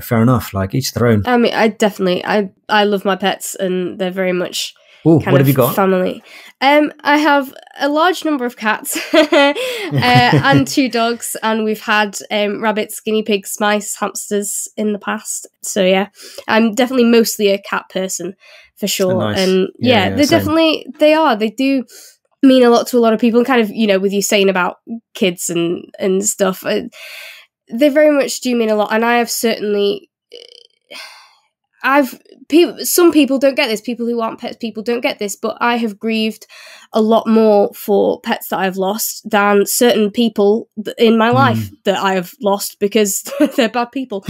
fair enough. Like, each their own. I mean, I love my pets, and they're very much what have you got? Family. I have a large number of cats and 2 dogs, and we've had rabbits, guinea pigs, mice, hamsters in the past. So yeah, I'm definitely mostly a cat person for sure. Nice. And they do mean a lot to a lot of people. And kind of, with you saying about kids and stuff, they very much do mean a lot. And I have certainly, some people don't get this. People who aren't pets people don't get this, but I have grieved a lot more for pets that I've lost than certain people in my life that I have lost, because they're bad people.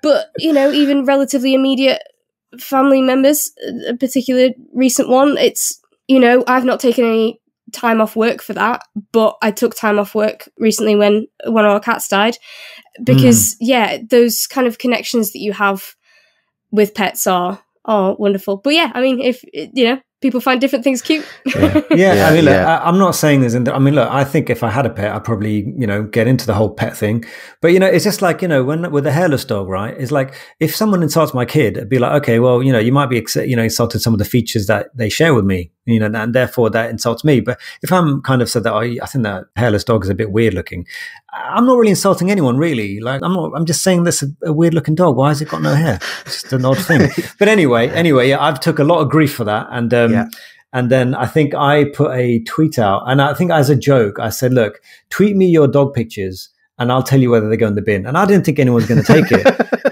But even relatively immediate family members, a particular recent one, it's, I've not taken any time off work for that, but I took time off work recently when one of our cats died, because those kind of connections that you have with pets are wonderful. But yeah, I mean, if people find different things cute. I mean, look, I'm not saying look, I think if I had a pet, I'd probably, get into the whole pet thing. But, it's just like, when with a hairless dog, right? It's like, if someone insults my kid, it'd be like, okay, well, you might be, insulted some of the features that they share with me, and therefore that insults me. But if I'm kind of said that, I think that hairless dog is a bit weird looking, I'm not really insulting anyone, really. Like, I'm just saying this is a weird looking dog. Why has it got no hair? It's just an odd thing. But anyway, yeah, I've took a lot of grief for that. And then I think I put a tweet out, and I think as a joke, I said, look, tweet me your dog pictures and I'll tell you whether they go in the bin. And I didn't think anyone was going to take it.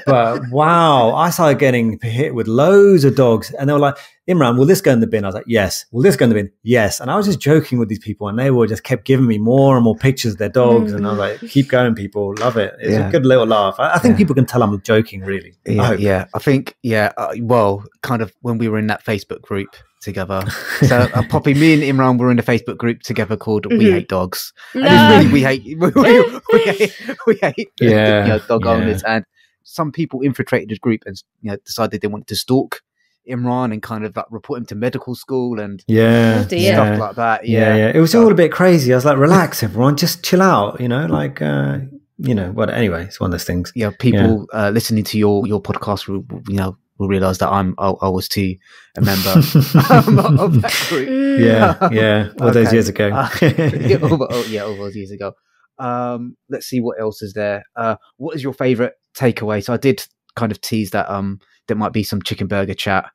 But wow, I started getting hit with loads of dogs. And they were like, Imran, will this go in the bin? I was like, yes. Will this go in the bin? Yes. And I was just joking with these people, and they were just kept giving me more and more pictures of their dogs. And I was like, keep going, people. Love it. It's a good little laugh. I think people can tell I'm joking, really. I think, well, kind of when we were in that Facebook group together. So Poppy, me and Imran were in a Facebook group together called We Hate Dogs. And it's really, we hate dog owners. And some people infiltrated the group and decided they wanted to stalk Imran and kind of like report him to medical school and stuff like that. It was all a bit crazy. I was like, relax, everyone, just chill out, but anyway, it's one of those things. Yeah, people listening to your podcast will realize that I was too a member of that group. All those years ago. All those years ago. Let's see what else is there. What is your favorite takeaway? So I did kind of tease that there might be some chicken burger chat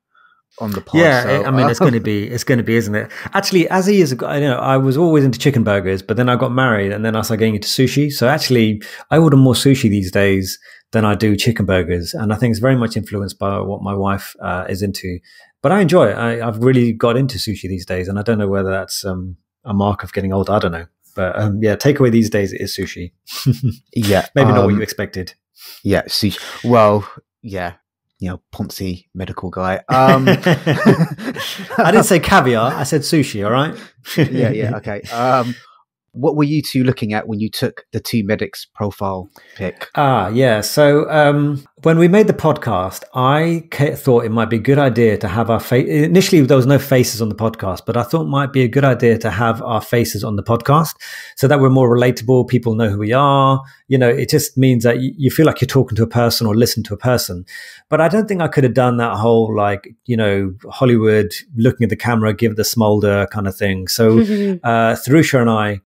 on the pod. Yeah, so, I mean, it's going to be, isn't it? Actually, as a years ago, I was always into chicken burgers, but then I got married and then I started getting into sushi. So actually, I order more sushi these days than I do chicken burgers. And I think it's very much influenced by what my wife is into. But I enjoy it. I've really got into sushi these days. And I don't know whether that's a mark of getting old. I don't know. But yeah, takeaway these days is sushi. Yeah. Maybe not what you expected. Yeah, sushi. Well, yeah. Ponzi medical guy. I didn't say caviar. I said sushi. All right. Yeah. Okay. What were you two looking at when you took the two medics profile pick? Yeah. So when we made the podcast, I thought it might be a good idea to have our face. Initially, there was no faces on the podcast, but I thought it might be a good idea to have our faces on the podcast so that we're more relatable. People know who we are. It just means that you feel like you're talking to a person or listening to a person. But I don't think I could have done that whole Hollywood looking at the camera, give the smolder kind of thing. So Therusha and I,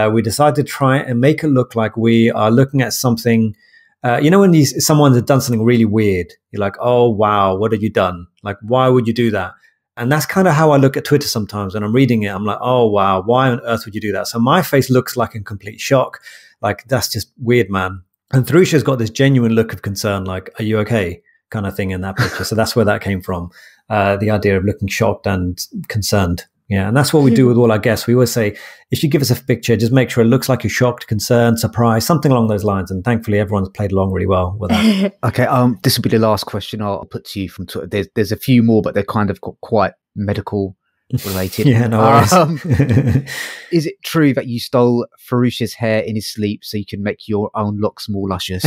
we decided to try and make it look like we are looking at something. When someone has done something really weird, you're like, oh, wow, what have you done? Like, why would you do that? And that's kind of how I look at Twitter sometimes. When I'm reading it, I'm like, oh, wow, why on earth would you do that? So my face looks like in complete shock. Like, that's just weird, man. And Therusha's got this genuine look of concern, like, are you okay? Kind of thing in that picture. So that's where that came from. The idea of looking shocked and concerned. Yeah, and that's what we do with all our guests. We always say, if you give us a picture, just make sure it looks like you're shocked, concerned, surprised, something along those lines. And thankfully, everyone's played along really well with that. Okay, this will be the last question I'll put to you from Twitter. There's a few more, but they're kind of quite medical related. Yeah, no worries. Is it true that you stole Therusha's hair in his sleep so you can make your own locks more luscious?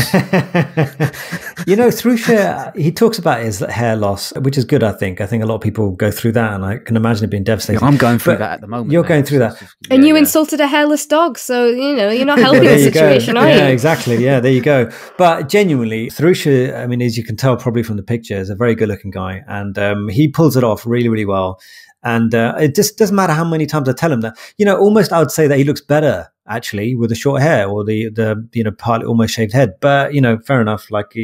Therusha, he talks about his hair loss, which is good, I think. I think a lot of people go through that, and I can imagine it being devastating. Yeah, I'm going through that at the moment. You're going through that. And you insulted a hairless dog, so, you're not helping the situation, are you? Yeah, exactly. Yeah, there you go. But genuinely, Therusha, I mean, as you can tell probably from the picture, is a very good-looking guy, and he pulls it off really, really well. And it just doesn't matter how many times I tell him that. Almost I would say that he looks better actually with the short hair or the partly almost shaved head. But fair enough. Like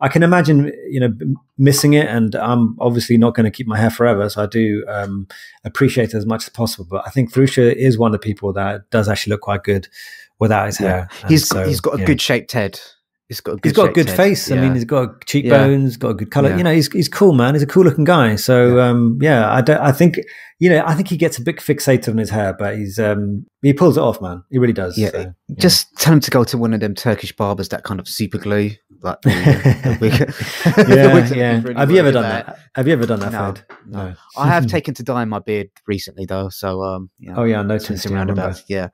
I can imagine missing it, and I'm obviously not going to keep my hair forever, so I do appreciate it as much as possible. But I think Therusha is one of the people that does actually look quite good without his hair. He's got a good shaped head. He's got a good face. Yeah. I mean, he's got cheekbones, got a good color. Yeah. He's cool, man. He's a cool looking guy. So, I think he gets a bit fixated on his hair, but he pulls it off, man. He really does. Yeah. So, just tell him to go to one of them Turkish barbers that kind of super glue. Like, Really Have you ever done that? Have you ever done that, Fred? No. I have taken to dyeing my beard recently, though. So, oh yeah, I noticed. Yeah.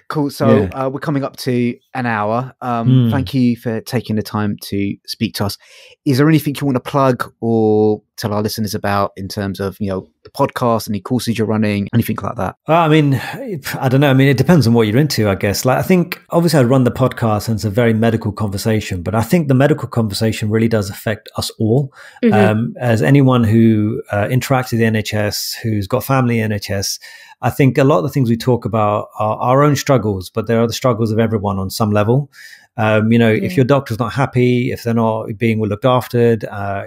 Cool. So we're coming up to an hour. Thank you for taking the time to speak to us. Is there anything you want to plug or tell our listeners about in terms of, the podcast, any courses you're running, anything like that? I mean, I don't know. I mean, it depends on what you're into, I guess. Like, I think obviously I run the podcast and it's a very medical conversation, but I think the medical conversation really does affect us all. Mm-hmm. As anyone who interacts with the NHS, who's got family in NHS, I think a lot of the things we talk about are our own struggles, but they are the struggles of everyone on some level. If your doctor's not happy, if they're not being well looked after,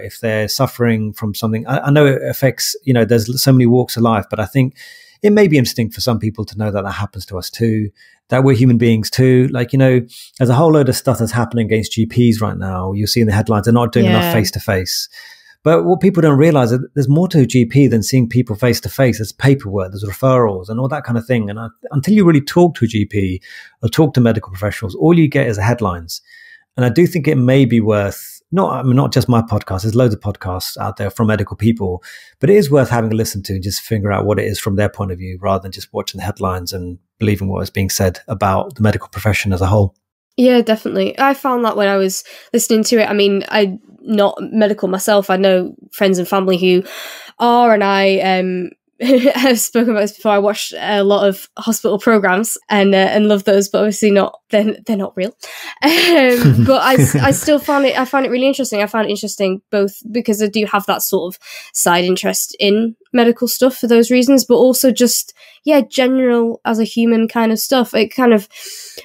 if they're suffering from something, I know it affects, there's so many walks of life, but I think it may be interesting for some people to know that happens to us too, that we're human beings too. Like, there's a whole load of stuff that's happening against GPs right now. You'll see in the headlines, they're not doing enough face-to-face. But what people don't realize is that there's more to a GP than seeing people face to face. There's paperwork, there's referrals and all that kind of thing. And until you really talk to a GP or talk to medical professionals, all you get is the headlines. And I do think it may be worth, not just my podcast, there's loads of podcasts out there from medical people, but it is worth having a listen to and just figure out what it is from their point of view rather than just watching the headlines and believing what is being said about the medical profession as a whole. Yeah, definitely. I found that when I was listening to it. I mean, I'm not medical myself. I know friends and family who are, and I have spoken about this before. I watched a lot of hospital programs and love those, but obviously they're not real. But I still found it really interesting. I found it interesting both because I do have that sort of side interest in medical stuff for those reasons, but also just general as a human kind of stuff. It kind of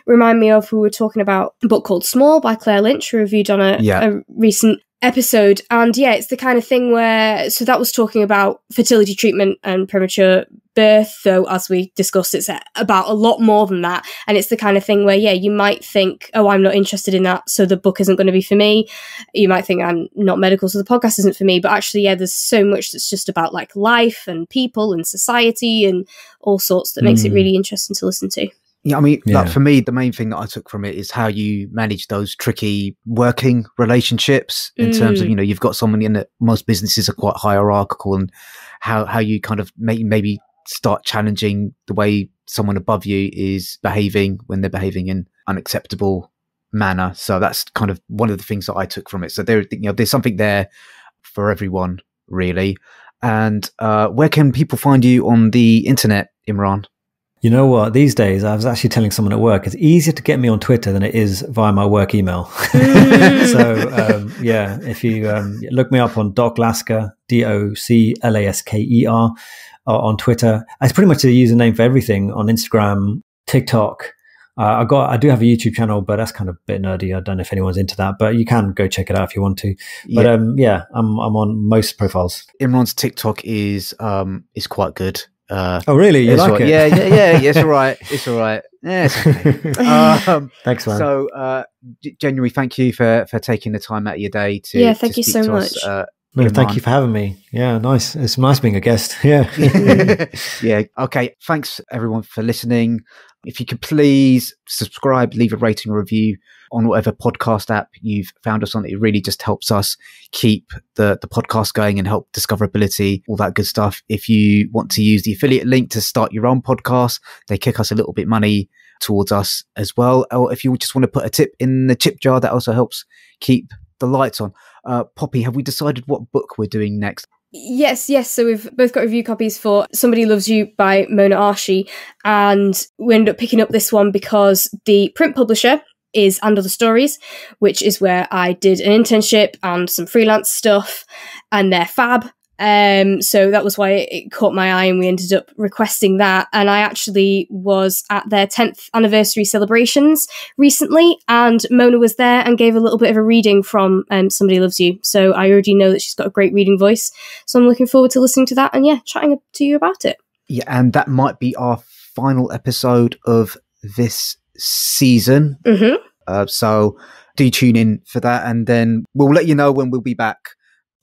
reminded me of, we were talking about a book called Small by Claire Lynch, reviewed on a recent episode. And yeah, it's the kind of thing where, so that was talking about fertility treatment and premature birth, though as we discussed, it's about a lot more than that. And it's the kind of thing where, yeah, you might think, oh, I'm not interested in that, so the book isn't going to be for me. You might think I'm not medical, so the podcast isn't for me. But actually, yeah, there's so much that's just about like life and people and society and all sorts that makes it really interesting to listen to. Yeah, I mean, like for me, the main thing that I took from it is how you manage those tricky working relationships in terms of, you know, you've got someone in that most businesses are quite hierarchical, and how you kind of maybe start challenging the way someone above you is behaving when they're behaving in unacceptable manner. So that's kind of one of the things that I took from it. So there, you know, there's something there for everyone, really. And where can people find you on the internet, Imran? You know what? These days, I was actually telling someone at work, it's easier to get me on Twitter than it is via my work email. So, yeah, if you look me up on Doc Lasker, DOCLASKER, on Twitter. It's pretty much a username for everything on Instagram, TikTok. I do have a YouTube channel, but that's kind of a bit nerdy. I don't know if anyone's into that, but you can go check it out if you want to. But yeah, I'm on most profiles. Imran's TikTok is quite good. Oh really? You like it? Yeah. It's all right. It's all right. Yeah, it's okay. Thanks, man. So, genuinely, thank you for taking the time out of your day to. Thank you so much. No, thank you for having me. Yeah, nice. It's nice being a guest. Yeah. Yeah. Okay. Thanks everyone for listening. If you could please subscribe, leave a rating or review on whatever podcast app you've found us on. It really just helps us keep the podcast going and help discoverability, all that good stuff. If you want to use the affiliate link to start your own podcast, they kick us a little bit money towards us as well. Or if you just want to put a tip in the tip jar, that also helps keep the lights on. Poppy, have we decided what book we're doing next? Yes. So we've both got review copies for Somebody Loves You by Mona Archie, and we ended up picking up this one because the print publisher is And Other Stories, which is where I did an internship and some freelance stuff, and they're fab. So that was why it caught my eye, and we ended up requesting that. And I actually was at their 10th anniversary celebrations recently, and Mona was there and gave a little bit of a reading from Somebody Loves You. So I already know that she's got a great reading voice. So I'm looking forward to listening to that and chatting to you about it. Yeah, and that might be our final episode of this season. So do tune in for that, and then we'll let you know when we'll be back.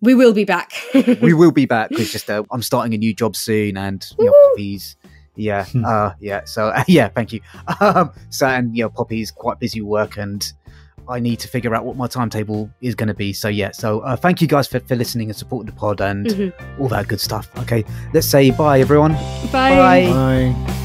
We will be back. We will be back. It's just I'm starting a new job soon, and Poppy's So thank you. And Poppy's quite busy with work, and I need to figure out what my timetable is going to be. So thank you guys for listening and supporting the pod and all that good stuff. Okay, let's say bye, everyone. Bye. Bye.